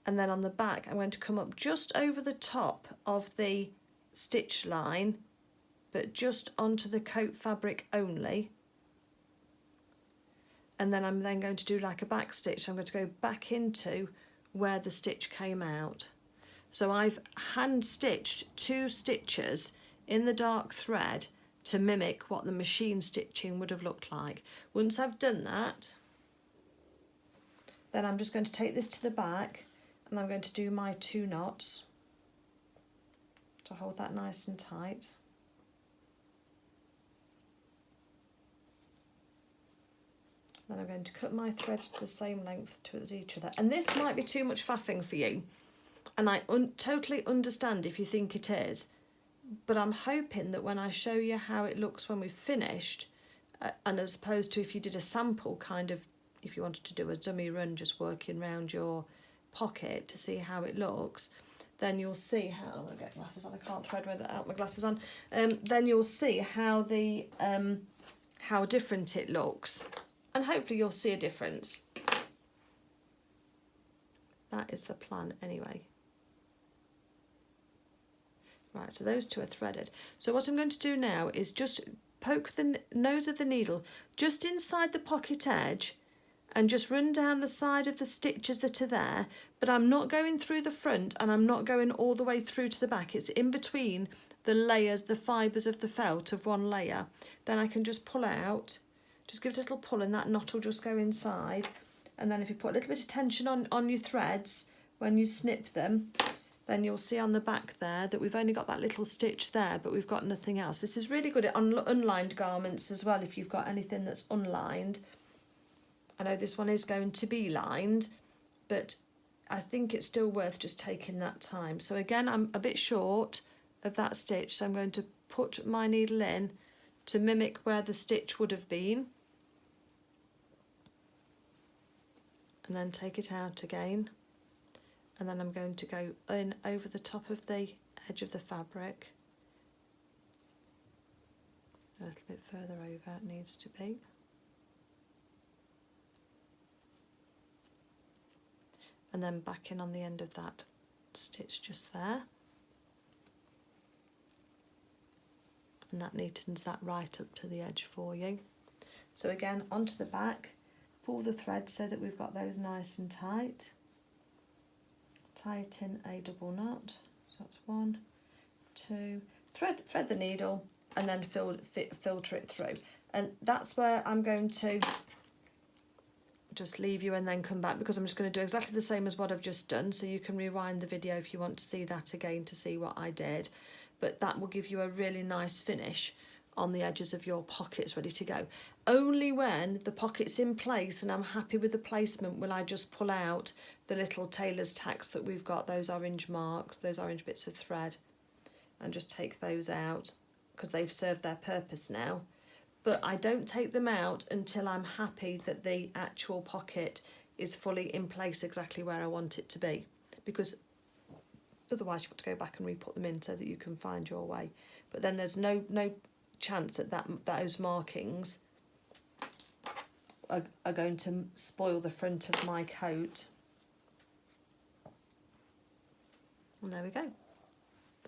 And then on the back, I'm going to come up just over the top of the stitch line, but just onto the coat fabric only. And then I'm then going to do like a back stitch. I'm going to go back into where the stitch came out. So I've hand stitched 2 stitches in the dark thread to mimic what the machine stitching would have looked like. Once I've done that, then I'm just going to take this to the back and I'm going to do my 2 knots to hold that nice and tight. Then I'm going to cut my thread to the same length as each other. And this might be too much faffing for you, and I totally understand if you think it is, but I'm hoping that when I show you how it looks when we've finished, and as opposed to if you did a sample kind of, if you wanted to do a dummy run just working around your pocket to see how it looks, then you'll see how, I'm going to get glasses on, I can't thread without my glasses on, then you'll see how the how different it looks, and hopefully you'll see a difference. That is the plan anyway. Right, so those 2 are threaded. So what I'm going to do now is just poke the nose of the needle just inside the pocket edge and just run down the side of the stitches that are there, but I'm not going through the front and I'm not going all the way through to the back. It's in between the layers, the fibres of the felt of one layer. Then I can just pull out, just give it a little pull and that knot will just go inside. And then if you put a little bit of tension on your threads when you snip them, then you'll see on the back there that we've only got that little stitch there, but we've got nothing else. This is really good on unlined garments as well, if you've got anything that's unlined. I know this one is going to be lined, but I think it's still worth just taking that time. So again, I'm a bit short of that stitch, so I'm going to put my needle in to mimic where the stitch would have been. And then take it out again. And then I'm going to go in over the top of the edge of the fabric. A little bit further over it needs to be. And then back in on the end of that stitch just there. And that neatens that right up to the edge for you. So again, onto the back, pull the thread so that we've got those nice and tight. Tighten a double knot, so that's 1, 2, thread the needle and then filter it through, and that's where I'm going to just leave you and then come back, because I'm just going to do exactly the same as what I've just done, so you can rewind the video if you want to see that again to see what I did, but that will give you a really nice finish on the edges of your pockets ready to go. Only when the pocket's in place and I'm happy with the placement will I just pull out the little tailor's tacks that we've got, those orange marks, those orange bits of thread, and just take those out because they've served their purpose now. But I don't take them out until I'm happy that the actual pocket is fully in place exactly where I want it to be, because otherwise you've got to go back and re-put them in so that you can find your way. But then there's no chance that those markings are going to spoil the front of my coat. And there we go.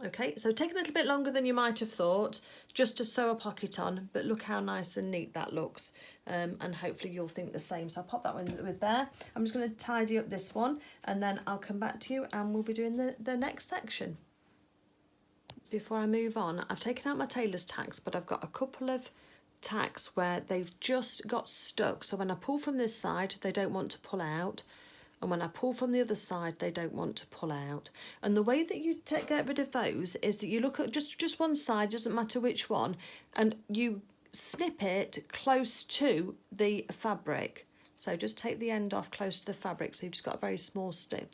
Okay, so take a little bit longer than you might have thought just to sew a pocket on, but look how nice and neat that looks, and hopefully you'll think the same. So I'll pop that one with there. I'm just going to tidy up this one and then I'll come back to you and we'll be doing the next section. Before I move on, I've taken out my tailor's tacks, but I've got a couple of tacks where they've just got stuck. So when I pull from this side, they don't want to pull out. And when I pull from the other side, they don't want to pull out. And the way that you get rid of those is that you look at just one side, doesn't matter which one, and you snip it close to the fabric. So just take the end off close to the fabric, so you've just got a very small snip.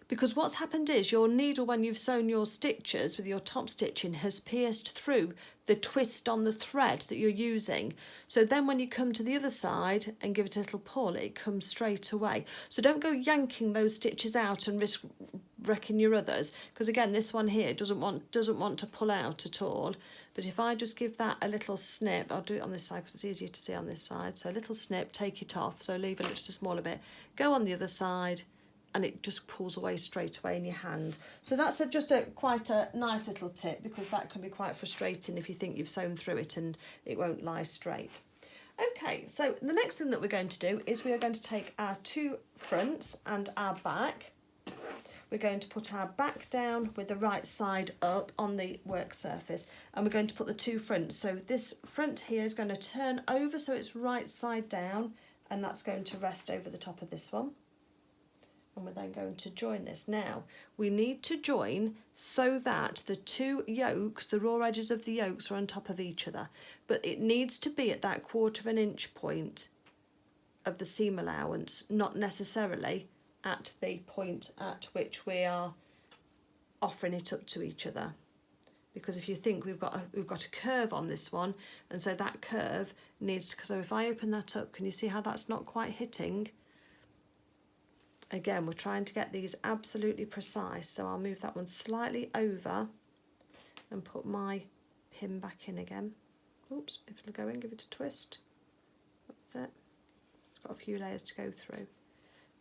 because what's happened is your needle, when you've sewn your stitches with your top stitching, has pierced through the twist on the thread that you're using. So then when you come to the other side and give it a little pull, it comes straight away. So don't go yanking those stitches out and risk wrecking your others, because again, this one here doesn't want to pull out at all. But if I just give that a little snip, I'll do it on this side because it's easier to see on this side. So a little snip, take it off, so leaving just a smaller bit, go on the other side, and it just pulls away straight away in your hand. So that's just quite a nice little tip, because that can be quite frustrating if you think you've sewn through it and it won't lie straight. Okay, so the next thing that we're going to do is we are going to take our two fronts and our back. We're going to put our back down with the right side up on the work surface, and we're going to put the two fronts. So this front here is going to turn over so it's right side down, and that's going to rest over the top of this one. And we're then going to join this. Now, we need to join so that the two yokes, the raw edges of the yokes, are on top of each other. But it needs to be at that 1/4 inch point of the seam allowance, not necessarily at the point at which we are offering it up to each other. Because if you think we've got a curve on this one, and so that curve needs to, so if I open that up, can you see how that's not quite hitting? Again, we're trying to get these absolutely precise, so I'll move that one slightly over and put my pin back in again. Oops, if it'll go in, give it a twist. That's it. It's got a few layers to go through.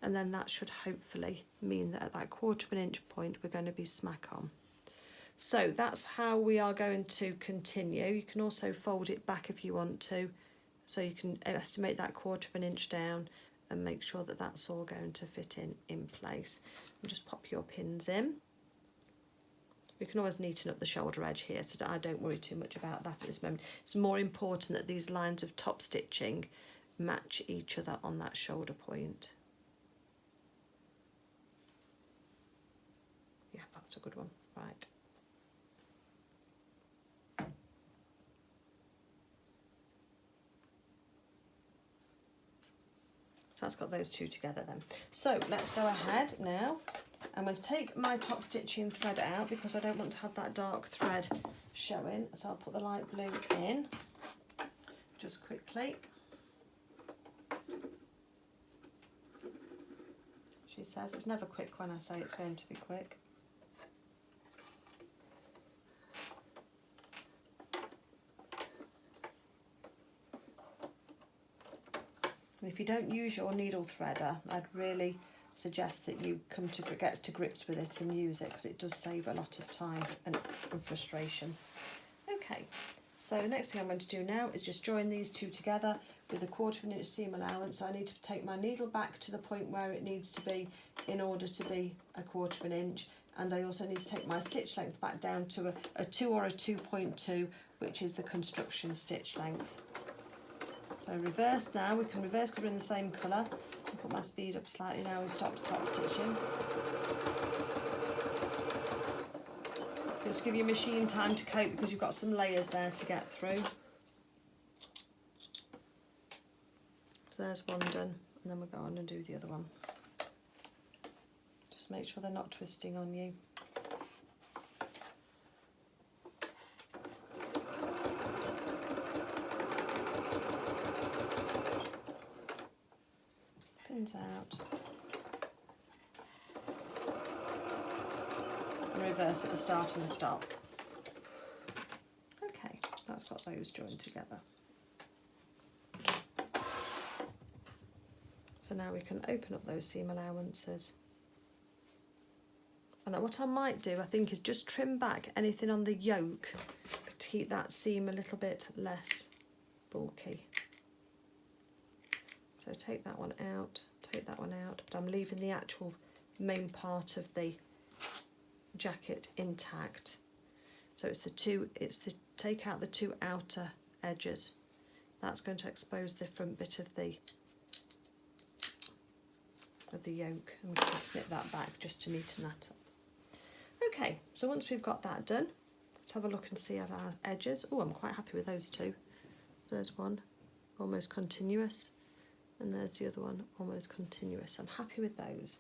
And then that should hopefully mean that at that 1/4 inch point we're going to be smack on. So that's how we are going to continue. You can also fold it back if you want to, so you can estimate that 1/4 inch down and make sure that that's all going to fit in place. And just pop your pins in. We can always neaten up the shoulder edge here, so that I don't worry too much about that at this moment. It's more important that these lines of top stitching match each other on that shoulder point. Yeah, that's a good one. Right. So that's got those two together then. So let's go ahead now. I'm going to take my top stitching thread out because I don't want to have that dark thread showing. So I'll put the light blue in just quickly. She says it's never quick when I say it's going to be quick. And if you don't use your needle threader, I'd really suggest that you get to grips with it and use it, because it does save a lot of time and frustration. Okay, so the next thing I'm going to do now is just join these two together with a 1/4 inch seam allowance. I need to take my needle back to the point where it needs to be in order to be a 1/4 inch, and I also need to take my stitch length back down to a 2 or a 2.2, which is the construction stitch length. So reverse now, we can reverse because we're in the same colour. I'll put my speed up slightly now we've stopped top stitching. Just give your machine time to coat because you've got some layers there to get through. So there's one done, and then we'll go on and do the other one. Just make sure they're not twisting on you. Out and reverse at the start and the stop. Okay, that's got those joined together. So now we can open up those seam allowances. And what I might do, I think, is just trim back anything on the yoke to keep that seam a little bit less bulky. So take that one out, take that one out, but I'm leaving the actual main part of the jacket intact. So take out the two outer edges. That's going to expose the front bit of the yoke, and we'll just snip that back just to neaten that up. Okay, so once we've got that done, let's have a look and see our edges. Oh, I'm quite happy with those two. There's one, almost continuous. And there's the other one, almost continuous. I'm happy with those.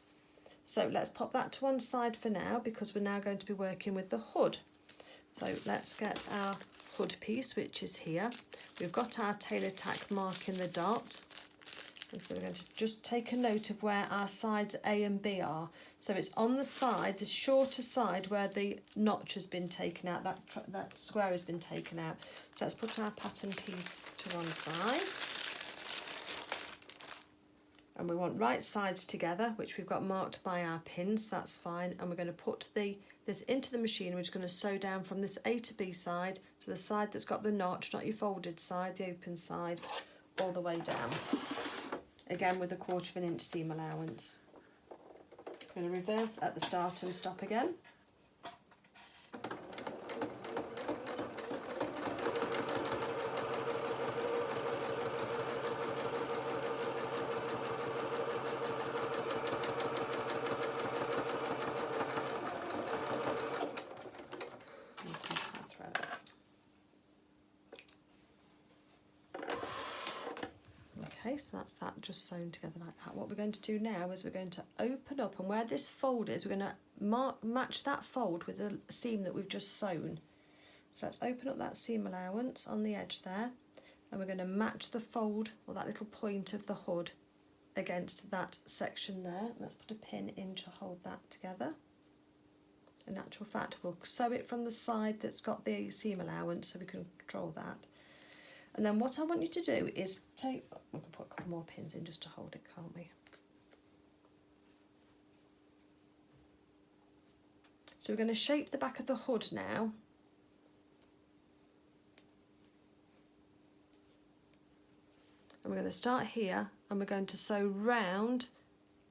So let's pop that to one side for now because we're now going to be working with the hood. So let's get our hood piece, which is here. We've got our tailor tack marking the dot. And so we're going to just take a note of where our sides A and B are. So it's on the side, the shorter side where the notch has been taken out, that square has been taken out. So let's put our pattern piece to one side. And we want right sides together, which we've got marked by our pins, that's fine. And we're going to put this into the machine. We're just going to sew down from this A to B side, so the side that's got the notch, not your folded side, the open side, all the way down. Again with a 1/4 inch seam allowance. I'm going to reverse at the start and stop again. Okay, so that's that just sewn together like that. What we're going to do now is we're going to open up, and where this fold is, we're going to match that fold with the seam that we've just sewn. So let's open up that seam allowance on the edge there, and we're going to match the fold, or that little point of the hood, against that section there. Let's put a pin in to hold that together. In actual fact, we'll sew it from the side that's got the seam allowance so we can control that. And then what I want you to do is we can put a couple more pins in just to hold it, can't we? So we're going to shape the back of the hood now. And we're going to start here, and we're going to sew round,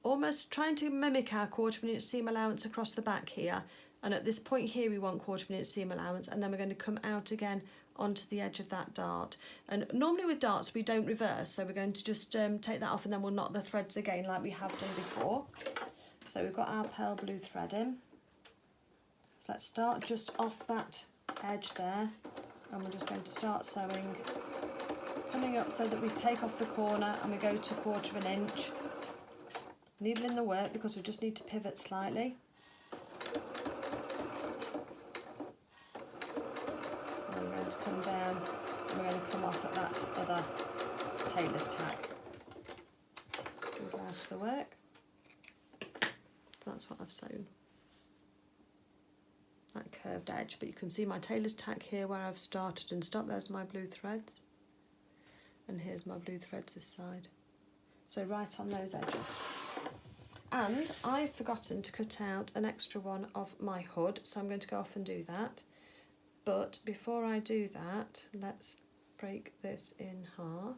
almost trying to mimic our 1/4 inch seam allowance across the back here. And at this point here we want 1/4 inch seam allowance, and then we're going to come out again onto the edge of that dart. And normally with darts we don't reverse, so we're going to just take that off, and then we'll knot the threads again like we have done before. So we've got our pale blue thread in. So let's start just off that edge there, and we're just going to start sewing, coming up so that we take off the corner and we go to 1/4 inch. Needle in the work because we just need to pivot slightly. To come down, and we're going to come off at that other tailor's tack. Move out of the work. So that's what I've sewn. That curved edge, but you can see my tailor's tack here where I've started and stopped. There's my blue threads, and here's my blue threads this side. So right on those edges. And I've forgotten to cut out an extra one of my hood, so I'm going to go off and do that. But before I do that, let's break this in half.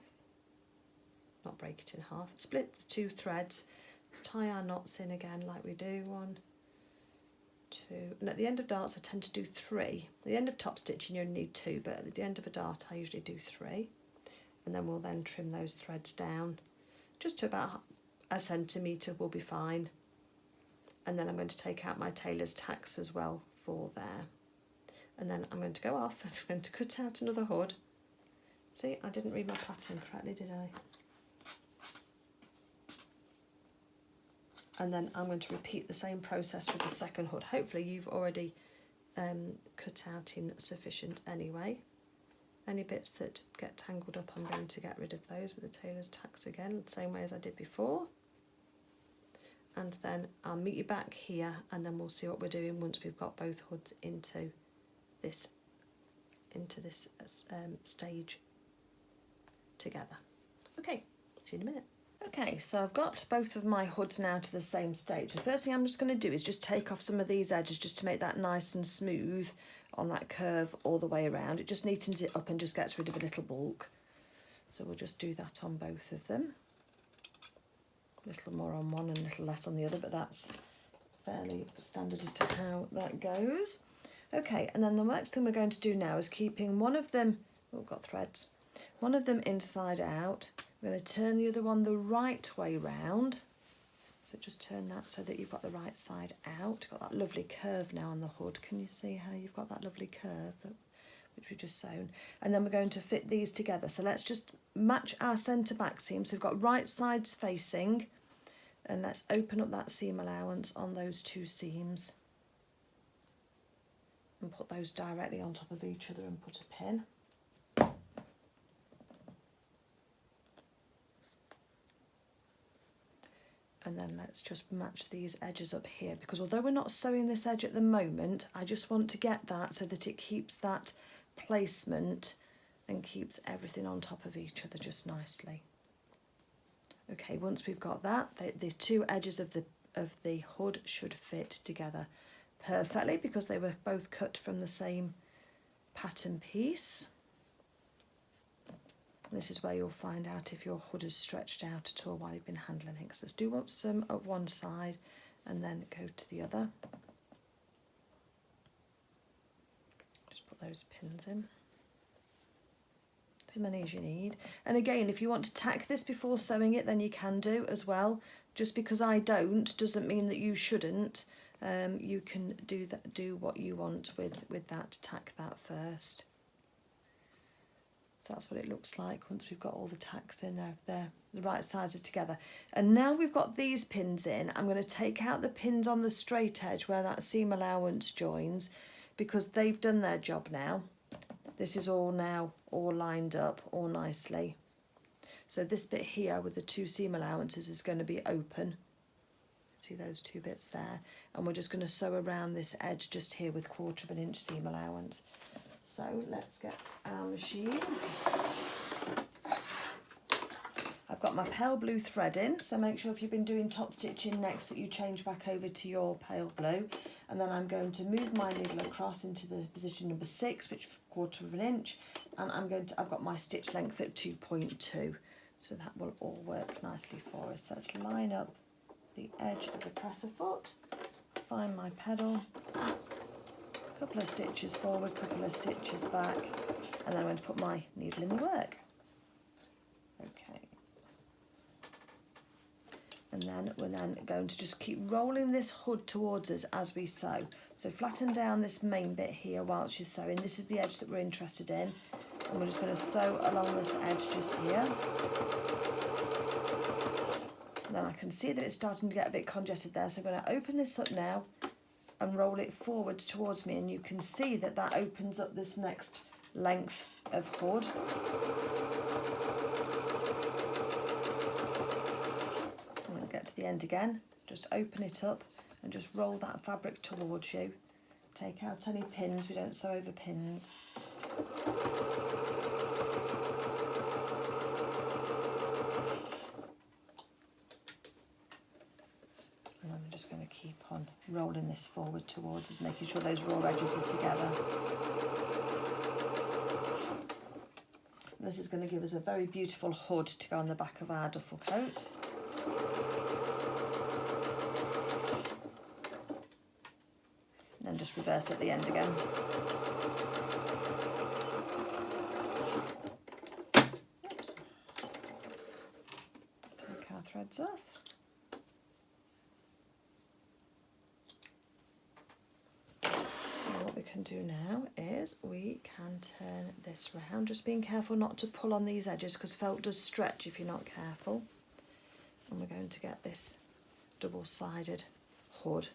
Not break it in half, split the two threads. Let's tie our knots in again like we do. 1, 2, and at the end of darts I tend to do 3. At the end of top stitching you only need 2, but at the end of a dart I usually do 3. And then we'll then trim those threads down just to about a centimetre will be fine. And then I'm going to take out my tailor's tacks as well for there. And then I'm going to go off and I'm going to cut out another hood. See, I didn't read my pattern correctly, did I? And then I'm going to repeat the same process with the second hood. Hopefully you've already cut out in sufficient anyway. Any bits that get tangled up, I'm going to get rid of those with the tailor's tacks again, the same way as I did before. And then I'll meet you back here, and then we'll see what we're doing once we've got both hoods into this stage together. Okay, see you in a minute. Okay, so I've got both of my hoods now to the same stage. The first thing I'm just going to do is just take off some of these edges just to make that nice and smooth on that curve all the way around. It just neatens it up and just gets rid of a little bulk. So we'll just do that on both of them. A little more on one and a little less on the other, but that's fairly standard as to how that goes. Okay, and then the next thing we're going to do now is keeping one of them, oh, I've got threads, one of them inside out. I'm going to turn the other one the right way round. So just turn that so that you've got the right side out. Got that lovely curve now on the hood. Can you see how you've got that lovely curve which we've just sewn? And then we're going to fit these together. So let's just match our centre back seam. So we've got right sides facing, And let's open up that seam allowance on those two seams and put those directly on top of each other and put a pin. And then let's just match these edges up here, because although we're not sewing this edge at the moment, I just want to get that so that it keeps that placement and keeps everything on top of each other just nicely. Okay, once we've got that, the two edges of the hood should fit together perfectly because they were both cut from the same pattern piece. This is where you'll find out if your hood is stretched out at all while you've been handling it. So let's do some at one side and then go to the other. Just put those pins in. As many as you need. And again, if you want to tack this before sewing it, then you can do as well. Just because I don't doesn't mean that you shouldn't. You can do what you want with that. Tack that first. So that's what it looks like once we've got all the tacks in there. They're the right sizes together. And now we've got these pins in, I'm going to take out the pins on the straight edge where that seam allowance joins, because they've done their job now. This is all now all lined up all nicely. So this bit here with the two seam allowances is going to be open. See those two bits there? And we're just going to sew around this edge just here with 1/4 inch seam allowance. So let's get our machine. I've got my pale blue thread in, so make sure if you've been doing top stitching next that you change back over to your pale blue. And then I'm going to move my needle across into the position number 6, which is 1/4 inch, and I've got my stitch length at 2.2, so that will all work nicely for us. Let's line up the edge of the presser foot, find my pedal, couple of stitches forward, couple of stitches back, and then I'm going to put my needle in the work. Okay. And then we're going to just keep rolling this hood towards us as we sew. So flatten down this main bit here whilst you're sewing. This is the edge that we're interested in. And we're just going to sew along this edge just here. And then I can see that it's starting to get a bit congested there, so I'm going to open this up now and roll it forwards towards me, and you can see that that opens up this next length of hood. I'm going to get to the end again, just open it up and just roll that fabric towards you. Take out any pins, we don't sew over pins. Going to keep on rolling this forward towards us, making sure those raw edges are together. And this is going to give us a very beautiful hood to go on the back of our duffel coat. And then just reverse at the end again. Oops. Take our threads off. Do now is we can turn this round, just being careful not to pull on these edges because felt does stretch if you're not careful. And we're going to get this double-sided hood.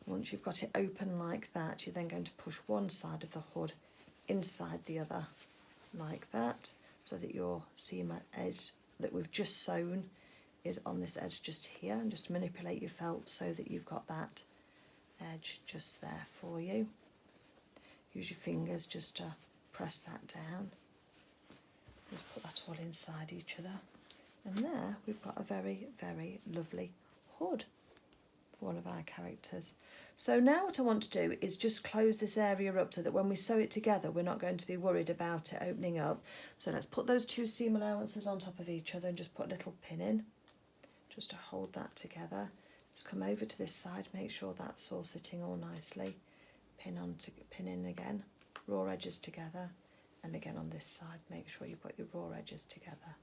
Once you've got it open like that, you're then going to push one side of the hood inside the other like that, so that your seam edge that we've just sewn is on this edge just here, and just manipulate your felt so that you've got that edge just there for you. Use your fingers just to press that down. Just put that all inside each other. And there we've got a very, very lovely hood for one of our characters. So now what I want to do is just close this area up so that when we sew it together we're not going to be worried about it opening up. So let's put those two seam allowances on top of each other and just put a little pin in just to hold that together. Let's come over to this side, make sure that's all sitting all nicely. Pin in again, raw edges together, and again on this side make sure you've got your raw edges together.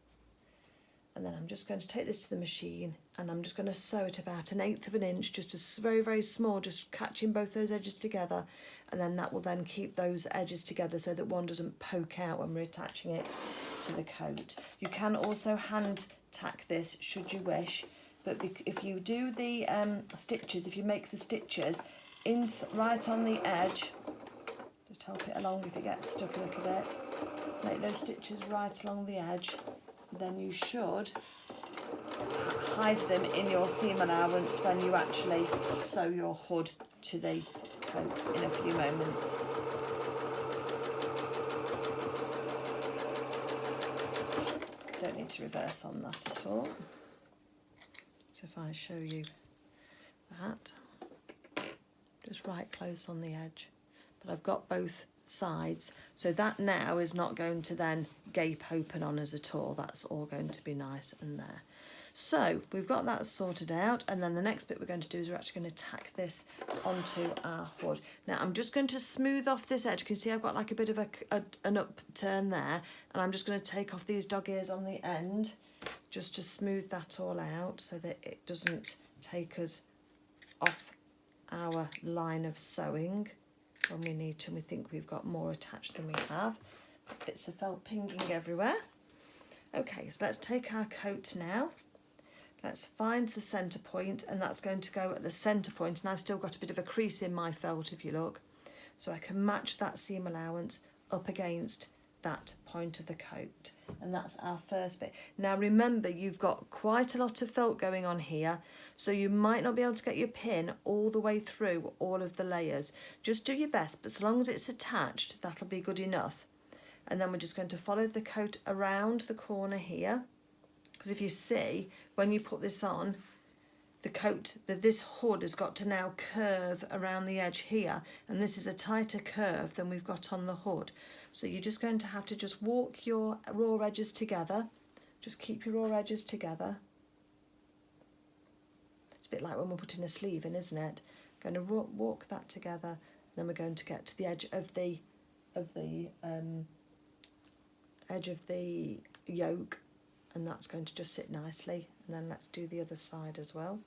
And then I'm just going to take this to the machine and I'm just going to sew it about 1/8 inch, just a very, very small, just catching both those edges together, and then that will then keep those edges together so that one doesn't poke out when we're attaching it to the coat. You can also hand tack this should you wish, but if you do the stitches, if you make the stitches right on the edge, just help it along if it gets stuck a little bit, make those stitches right along the edge, then you should hide them in your seam allowance when you actually sew your hood to the coat in a few moments. Don't need to reverse on that at all. So if I show you that, just right close on the edge, but I've got both sides, so that now is not going to then gape open on us at all. That's all going to be nice and there. So we've got that sorted out, and then the next bit we're going to do is we're actually going to tack this onto our hood. Now I'm just going to smooth off this edge. You can see I've got like a bit of an upturn there, and I'm just going to take off these dog ears on the end just to smooth that all out so that it doesn't take us off our line of sewing when we need to, and we think we've got more attached than we have. Bits of felt pinging everywhere. Okay, so let's take our coat now. Let's find the centre point, and that's going to go at the centre point, and I've still got a bit of a crease in my felt if you look, so I can match that seam allowance up against that point of the coat, and that's our first bit. Now remember, you've got quite a lot of felt going on here, so you might not be able to get your pin all the way through all of the layers. Just do your best, but so long as it's attached, that'll be good enough. And then we're just going to follow the coat around the corner here, because if you see, when you put this on, the coat, this hood has got to now curve around the edge here, and this is a tighter curve than we've got on the hood. So you're just going to have to just walk your raw edges together. Just keep your raw edges together. It's a bit like when we're putting a sleeve in, isn't it? Going to walk that together, and then we're going to get to the edge of the yoke, and that's going to just sit nicely. And then let's do the other side as well.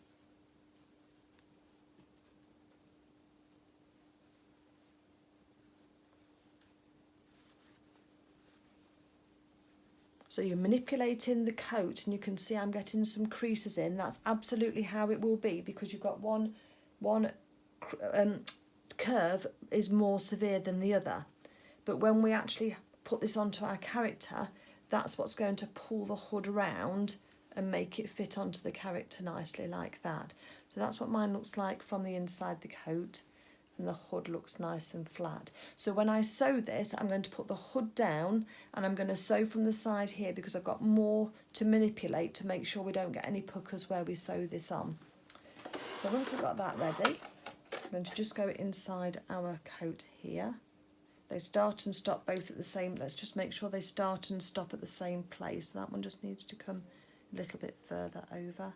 So you're manipulating the coat, and you can see I'm getting some creases in. That's absolutely how it will be, because you've got one curve is more severe than the other. But when we actually put this onto our character, that's what's going to pull the hood round and make it fit onto the character nicely like that. So that's what mine looks like from the inside the coat, and the hood looks nice and flat. So when I sew this, I'm going to put the hood down, and I'm going to sew from the side here because I've got more to manipulate to make sure we don't get any puckers where we sew this on. So once we've got that ready, I'm going to just go inside our coat here. They start and stop both at the same, let's just make sure they start and stop at the same place. That one just needs to come a little bit further over.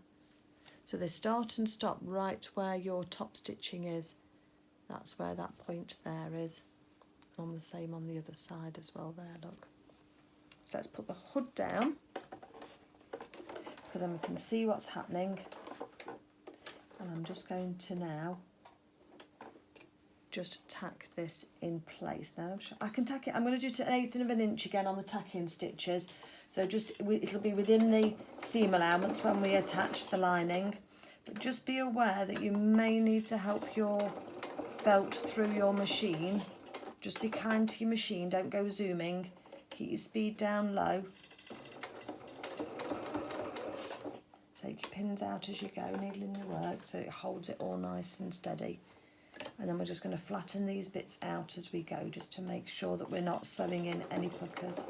So they start and stop right where your top stitching is. That's where that point there is. And on the same on the other side as well there, look. So let's put the hood down, because then we can see what's happening. And I'm just going to now just tack this in place. Now I can tack it, I'm going to do it to 1/8 of an inch again on the tacking stitches, so just it'll be within the seam allowance when we attach the lining, but just be aware that you may need to help your felt through your machine. Just be kind to your machine, don't go zooming, keep your speed down low, take your pins out as you go, needling your work so it holds it all nice and steady. And then we're just going to flatten these bits out as we go, just to make sure that we're not sewing in any puckers.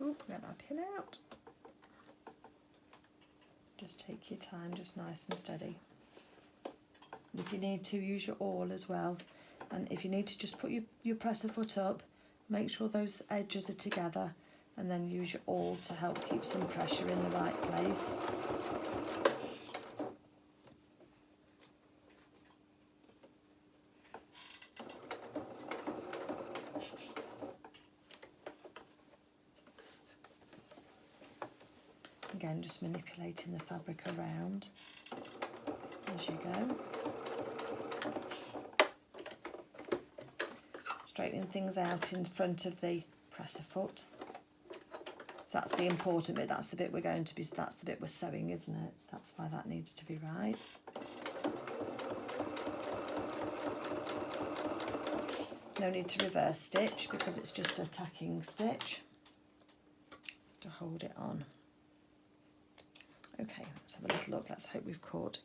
Oh, get my pin out. Just take your time, just nice and steady. And if you need to, use your awl as well. And if you need to, just put your presser foot up, make sure those edges are together, and then use your awl to help keep some pressure in the right place. Again, just manipulating the fabric around as you go. Straightening things out in front of the presser foot. So that's the important bit, that's the bit we're going to be, that's the bit we're sewing, isn't it? So that's why that needs to be right. No need to reverse stitch because it's just a tacking stitch to hold it on. Okay, let's have a little look. Let's hope we've caught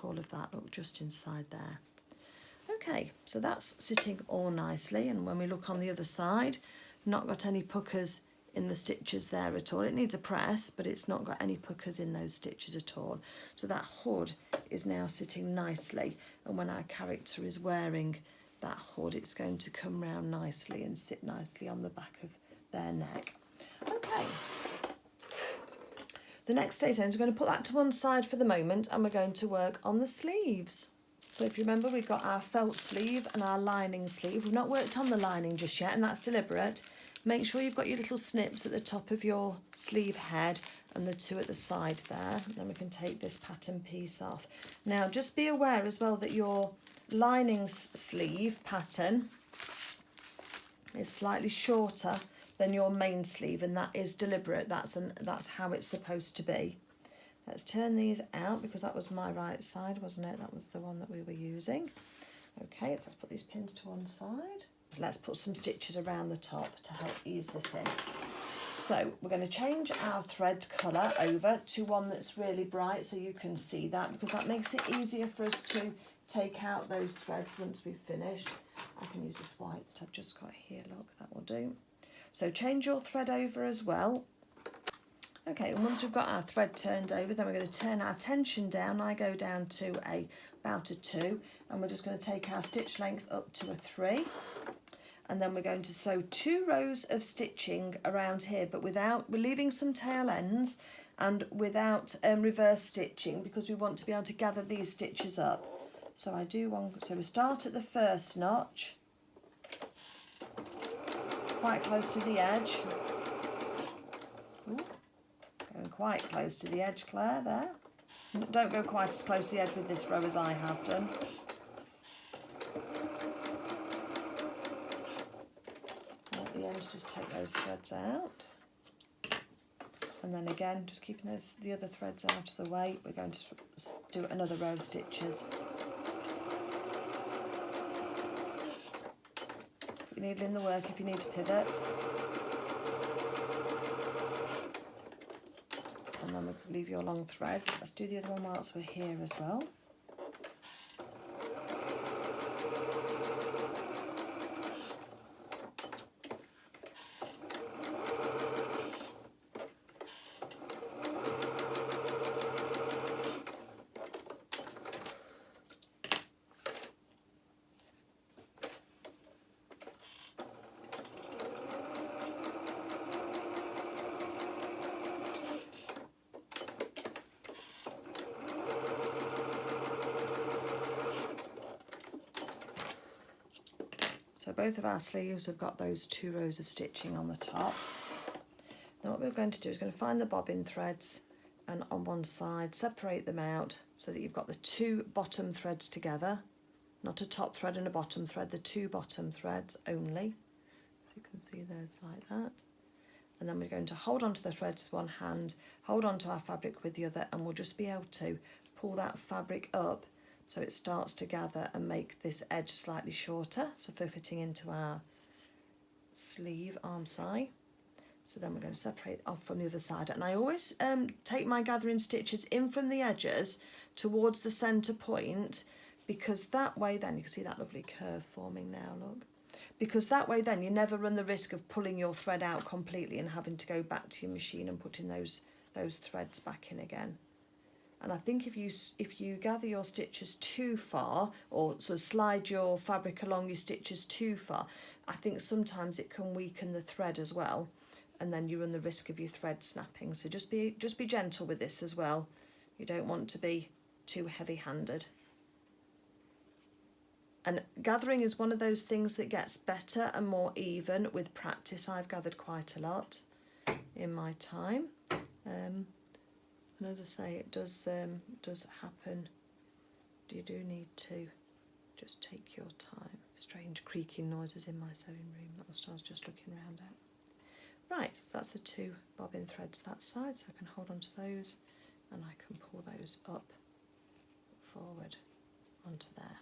all of that. Look, just inside there. Okay, so that's sitting all nicely, and when we look on the other side, not got any puckers in the stitches there at all. It needs a press, but it's not got any puckers in those stitches at all. So that hood is now sitting nicely, and when our character is wearing that hood, it's going to come round nicely and sit nicely on the back of their neck. Okay. The next stage then is we're going to put that to one side for the moment, and we're going to work on the sleeves. So if you remember, we've got our felt sleeve and our lining sleeve. We've not worked on the lining just yet, and that's deliberate. Make sure you've got your little snips at the top of your sleeve head and the two at the side there. And then we can take this pattern piece off. Now just be aware as well that your lining sleeve pattern is slightly shorter than your main sleeve, and that is deliberate. That's how it's supposed to be. Let's turn these out because that was my right side, wasn't it? That was the one that we were using. Okay, so let's put these pins to one side. Let's put some stitches around the top to help ease this in. So we're going to change our thread colour over to one that's really bright so you can see that, because that makes it easier for us to take out those threads once we've finished. I can use this white that I've just got here, look, that will do. So change your thread over as well. Okay, and once we've got our thread turned over, then we're going to turn our tension down. I go down to about a 2, and we're just going to take our stitch length up to a 3. And then we're going to sew 2 rows of stitching around here, but we're leaving some tail ends and without reverse stitching, because we want to be able to gather these stitches up. So so we start at the first notch, quite close to the edge. Ooh, going quite close to the edge, Claire, there. Don't go quite as close to the edge with this row as I have done. At the end, just take those threads out. And then again, just keeping the other threads out of the way, we're going to do another row of stitches. Put your needle in the work if you need to pivot. And then we'll leave your long threads. Let's do the other one whilst we're here as well. So both of our sleeves have got those 2 rows of stitching on the top. Now what we're going to do is going to find the bobbin threads, and on one side separate them out so that you've got the 2 bottom threads together, not a top thread and a bottom thread, the 2 bottom threads only. If you can see those like that. And then we're going to hold on to the threads with one hand, hold on to our fabric with the other, and we'll just be able to pull that fabric up so it starts to gather and make this edge slightly shorter, so for fitting into our sleeve arm side. So then we're going to separate off from the other side, and I always take my gathering stitches in from the edges towards the centre point, because that way then, you can see that lovely curve forming now, look, because that way then you never run the risk of pulling your thread out completely and having to go back to your machine and putting those threads back in again. And I think if you gather your stitches too far, or sort of slide your fabric along your stitches too far, I think sometimes it can weaken the thread as well, and then you run the risk of your thread snapping. So just be gentle with this as well. You don't want to be too heavy-handed. And gathering is one of those things that gets better and more even with practice. I've gathered quite a lot in my time. And as I say, it does happen. You do need to just take your time. Strange creaking noises in my sewing room. That's what I was just looking around at. Right, so that's the 2 bobbin threads that side, so I can hold on to those and I can pull those up forward onto there.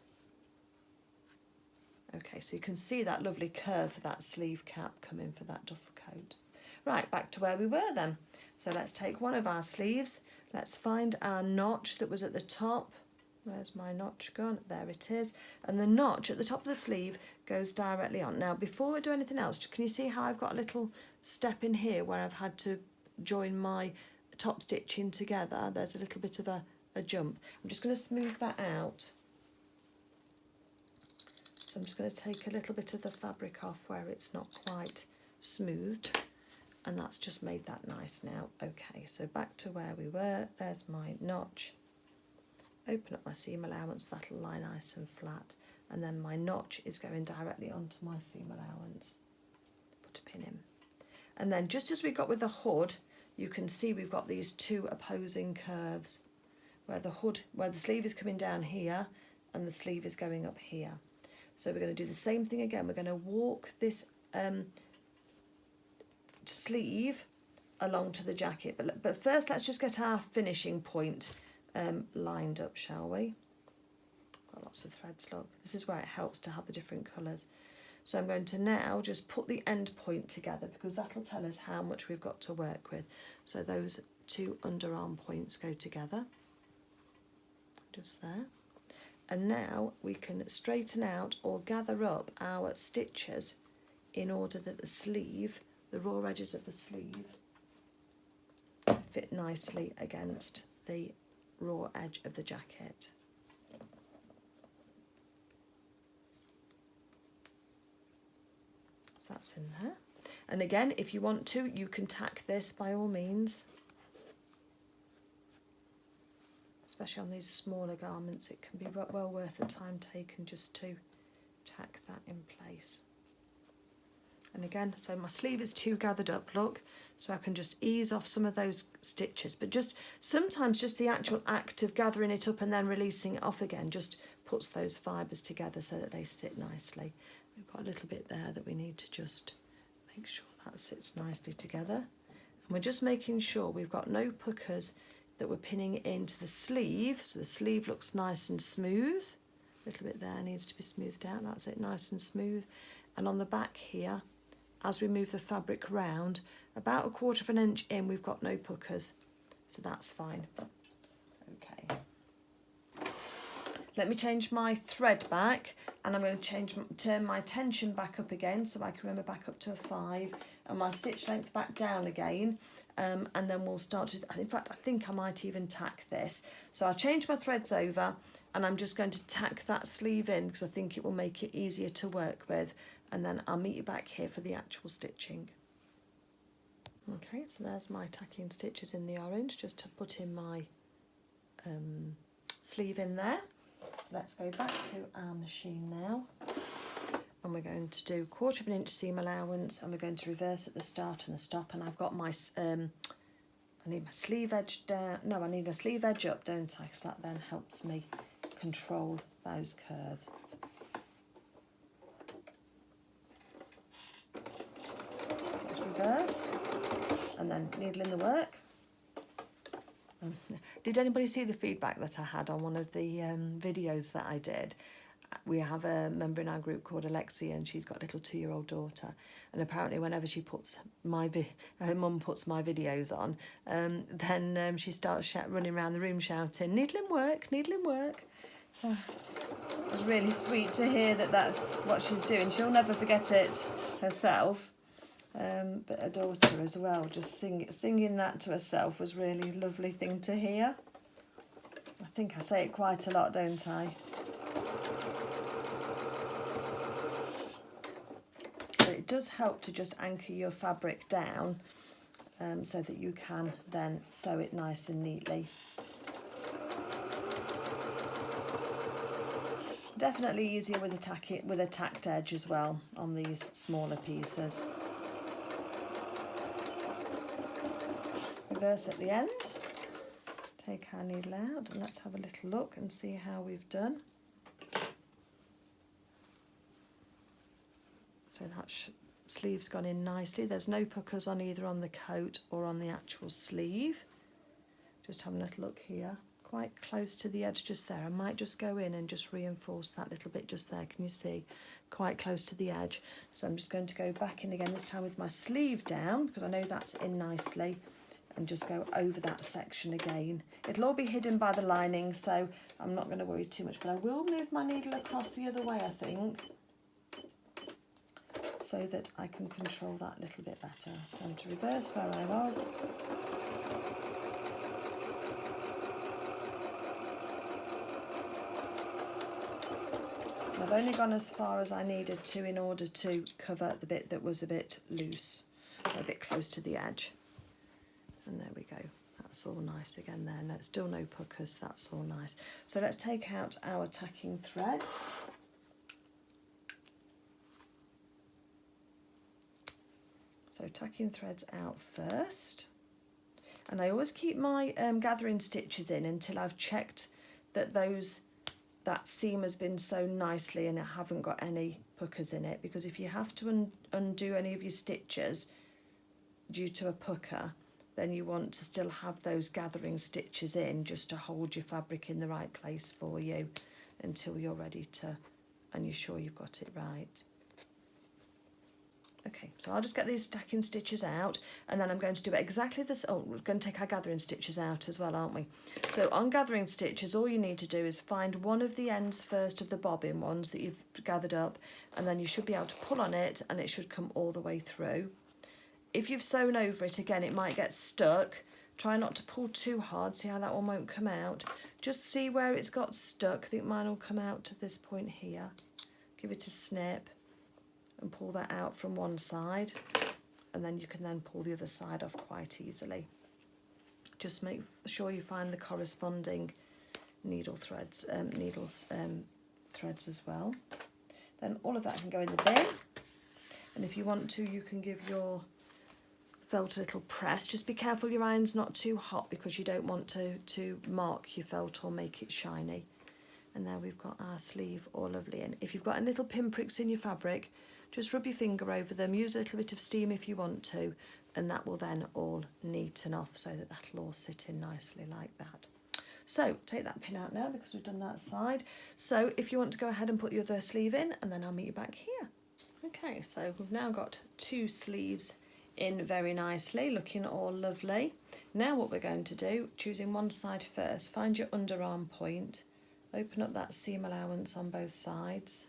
Okay, so you can see that lovely curve for that sleeve cap coming for that duffel coat. Right, back to where we were then. So let's take one of our sleeves, let's find our notch that was at the top. Where's my notch gone? There it is. And the notch at the top of the sleeve goes directly on. Now, before we do anything else, can you see how I've got a little step in here where I've had to join my top stitching together? There's a little bit of a jump. I'm just going to smooth that out. So I'm just going to take a little bit of the fabric off where it's not quite smoothed. And that's just made that nice now. Okay, so back to where we were. There's my notch. Open up my seam allowance, that'll lie nice and flat. And then my notch is going directly onto my seam allowance. Put a pin in. And then just as we got with the hood, you can see we've got these 2 opposing curves where the sleeve is coming down here and the sleeve is going up here. So we're going to do the same thing again. We're going to walk this sleeve along to the jacket. But first, let's just get our finishing point lined up, shall we? Got lots of threads, look. This is where it helps to have the different colours. So I'm going to now just put the end point together because that'll tell us how much we've got to work with. So those 2 underarm points go together, just there. And now we can straighten out or gather up our stitches in order that the sleeve, the raw edges of the sleeve, fit nicely against the raw edge of the jacket. So that's in there. And again, if you want to, you can tack this by all means. Especially on these smaller garments, it can be well worth the time taken just to tack that in place. And again, so my sleeve is 2 gathered up, look, so I can just ease off some of those stitches. But just sometimes just the actual act of gathering it up and then releasing it off again just puts those fibres together so that they sit nicely. We've got a little bit there that we need to just make sure that sits nicely together. And we're just making sure we've got no puckers that we're pinning into the sleeve, so the sleeve looks nice and smooth. A little bit there needs to be smoothed out, that's it, nice and smooth. And on the back here, as we move the fabric round, about 1/4 inch in, we've got no puckers, so that's fine. Okay. Let me change my thread back, and I'm going to turn my tension back up again, so I can remember back up to a 5, and my stitch length back down again. And then we'll start to, in fact, I think I might even tack this. So I'll change my threads over and I'm just going to tack that sleeve in because I think it will make it easier to work with. And then I'll meet you back here for the actual stitching. Okay, so there's my tacking stitches in the orange, just to put in my sleeve in there. So let's go back to our machine now. And we're going to do 1/4 inch seam allowance, and we're going to reverse at the start and the stop. And I've got my, I need my sleeve edge down. No, I need my sleeve edge up, don't I? Because that then helps me control those curves. So let's reverse, and then needle in the work. Did anybody see the feedback that I had on one of the videos that I did? We have a member in our group called Alexia, and she's got a little 2-year-old daughter, and apparently whenever she puts her mum puts my videos on, then she starts running around the room shouting, "Needling work, needling work." So it was really sweet to hear that that's what she's doing. She'll never forget it herself, but her daughter as well, just singing that to herself was really a lovely thing to hear. I think I say it quite a lot, don't I? It does help to just anchor your fabric down so that you can then sew it nice and neatly. Definitely easier with a tacked edge as well on these smaller pieces. Reverse at the end, take our needle out, and let's have a little look and see how we've done. So sleeve's gone in nicely. There's no puckers on either on the coat or on the actual sleeve. Just having a little look here, quite close to the edge just there. I might just go in and just reinforce that little bit just there. Can you see? Quite close to the edge. So I'm just going to go back in again, this time with my sleeve down, because I know that's in nicely, and just go over that section again. It'll all be hidden by the lining, so I'm not going to worry too much, but I will move my needle across the other way, I think, so that I can control that a little bit better. So I'm to reverse where I was. I've only gone as far as I needed to in order to cover the bit that was a bit loose, a bit close to the edge. And there we go. That's all nice again there. No, still no puckers, that's all nice. So let's take out our tacking threads. So tacking threads out first. And I always keep my gathering stitches in until I've checked that that seam has been sewn nicely and I haven't got any puckers in it, because if you have to undo any of your stitches due to a pucker, then you want to still have those gathering stitches in just to hold your fabric in the right place for you until you're ready to, and you're sure you've got it right. Okay, so I'll just get these stacking stitches out, and then I'm going to do exactly this. Oh, we're going to take our gathering stitches out as well, aren't we? So on gathering stitches, all you need to do is find one of the ends first of the bobbin ones that you've gathered up, and then you should be able to pull on it and it should come all the way through. If you've sewn over it, again, it might get stuck. Try not to pull too hard. See how that one won't come out? Just see where it's got stuck. I think mine will come out to this point here. Give it a snip and pull that out from one side, and then you can then pull the other side off quite easily. Just make sure you find the corresponding needle threads, threads as well. Then all of that can go in the bin, and if you want to, you can give your felt a little press. Just be careful your iron's not too hot, because you don't want to mark your felt or make it shiny. And there we've got our sleeve all lovely. And if you've got any little pinpricks in your fabric, just rub your finger over them, use a little bit of steam if you want to, and that will then all neaten off so that that'll all sit in nicely like that. So take that pin out now because we've done that side. So if you want to go ahead and put the other sleeve in, and then I'll meet you back here. Okay, so we've now got two sleeves in very nicely, looking all lovely. Now what we're going to do, choosing one side first, find your underarm point, open up that seam allowance on both sides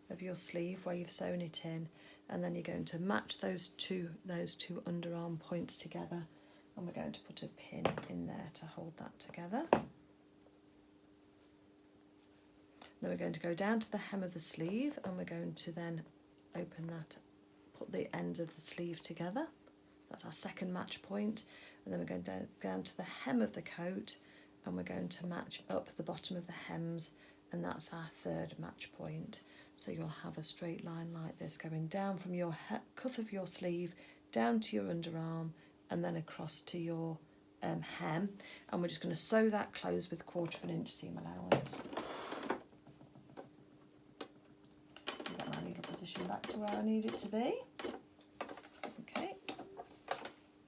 of your sleeve where you've sewn it in, and then you're going to match those two underarm points together, and we're going to put a pin in there to hold that together. Then we're going to go down to the hem of the sleeve, and we're going to then open that, put the ends of the sleeve together. That's our second match point, and then we're going down to the hem of the coat, and we're going to match up the bottom of the hems, and that's our third match point. So you'll have a straight line like this going down from your cuff of your sleeve down to your underarm and then across to your hem, and we're just going to sew that closed with 1/4 inch seam allowance. Get my needle position back to where I need it to be. Okay.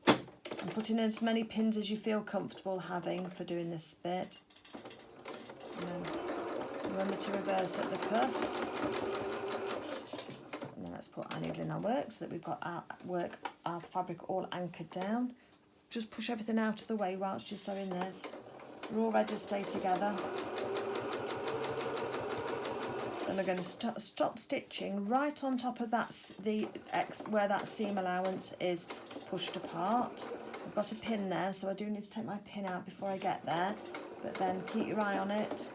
I'm putting in as many pins as you feel comfortable having for doing this bit. And then remember to reverse at the cuff. And then let's put our needle in our work so that we've got our fabric all anchored down. Just push everything out of the way whilst you're sewing this. Raw edges stay together. Then we're going to stop stitching right on top of that, where that seam allowance is pushed apart. I've got a pin there, so I do need to take my pin out before I get there, but then keep your eye on it.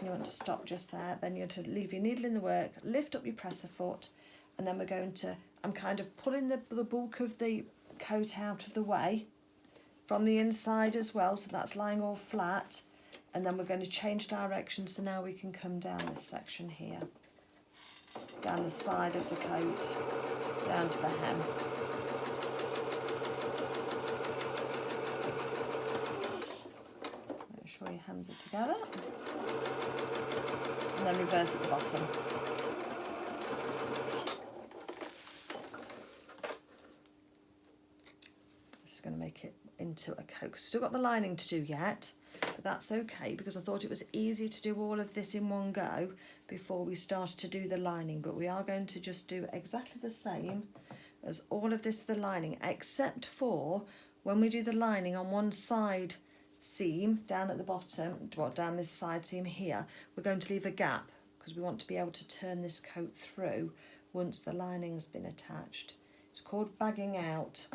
You want to stop just there. Then you're to leave your needle in the work, lift up your presser foot, and then we're going to, I'm kind of pulling the bulk of the coat out of the way from the inside as well, so that's lying all flat, and then we're going to change direction, so now we can come down this section here, down the side of the coat, down to the hem. Make sure your hems are together, and then reverse at the bottom. coat, because we've still got the lining to do yet, but that's okay because I thought it was easier to do all of this in one go before we started to do the lining. But we are going to just do exactly the same as all of this for the lining, except for when we do the lining on one side seam down at the bottom, well, down this side seam here, we're going to leave a gap because we want to be able to turn this coat through once the lining's been attached. It's called bagging out,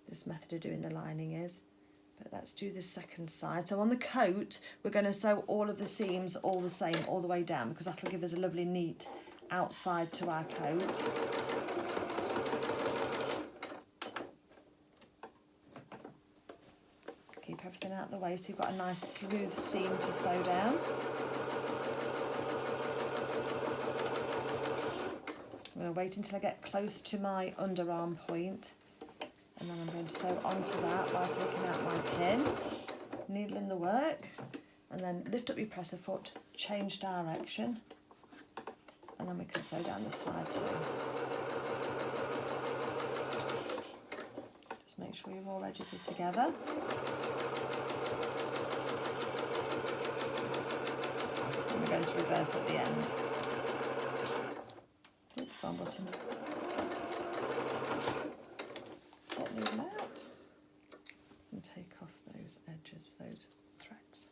this method of doing the lining is. But let's do the second side. So on the coat, we're going to sew all of the seams all the same, all the way down, because that'll give us a lovely neat outside to our coat. Keep everything out of the way so you've got a nice smooth seam to sew down. I'm going to wait until I get close to my underarm point, and then I'm going to sew onto that while taking out my pin, needle in the work, and then lift up your presser foot, change direction, and then we can sew down this side too. Just make sure your raw edges are together. And we're going to reverse at the end. Wrong button. Set needle out and take off those edges, those threads.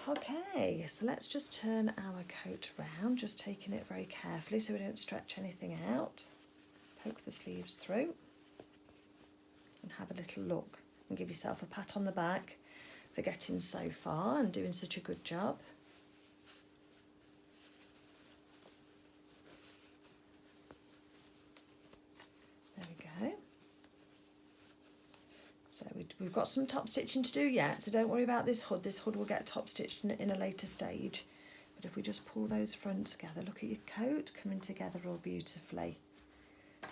Okay, so let's just turn our coat round, just taking it very carefully so we don't stretch anything out. Poke the sleeves through and have a little look and give yourself a pat on the back for getting so far and doing such a good job. So we've got some top stitching to do yet, so don't worry about this hood. This hood will get top stitched in a later stage. But if we just pull those fronts together, look at your coat coming together all beautifully.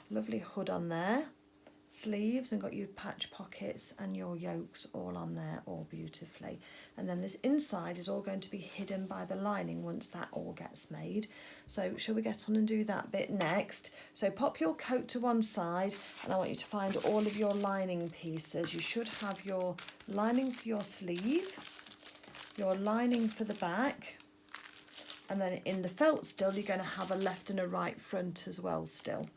Lovely hood on there, sleeves, and got your patch pockets and your yokes all on there all beautifully. And then this inside is all going to be hidden by the lining once that all gets made. So shall we get on and do that bit next? So pop your coat to one side, and I want you to find all of your lining pieces. You should have your lining for your sleeve, your lining for the back, and then in the felt still you're going to have a left and a right front as well still.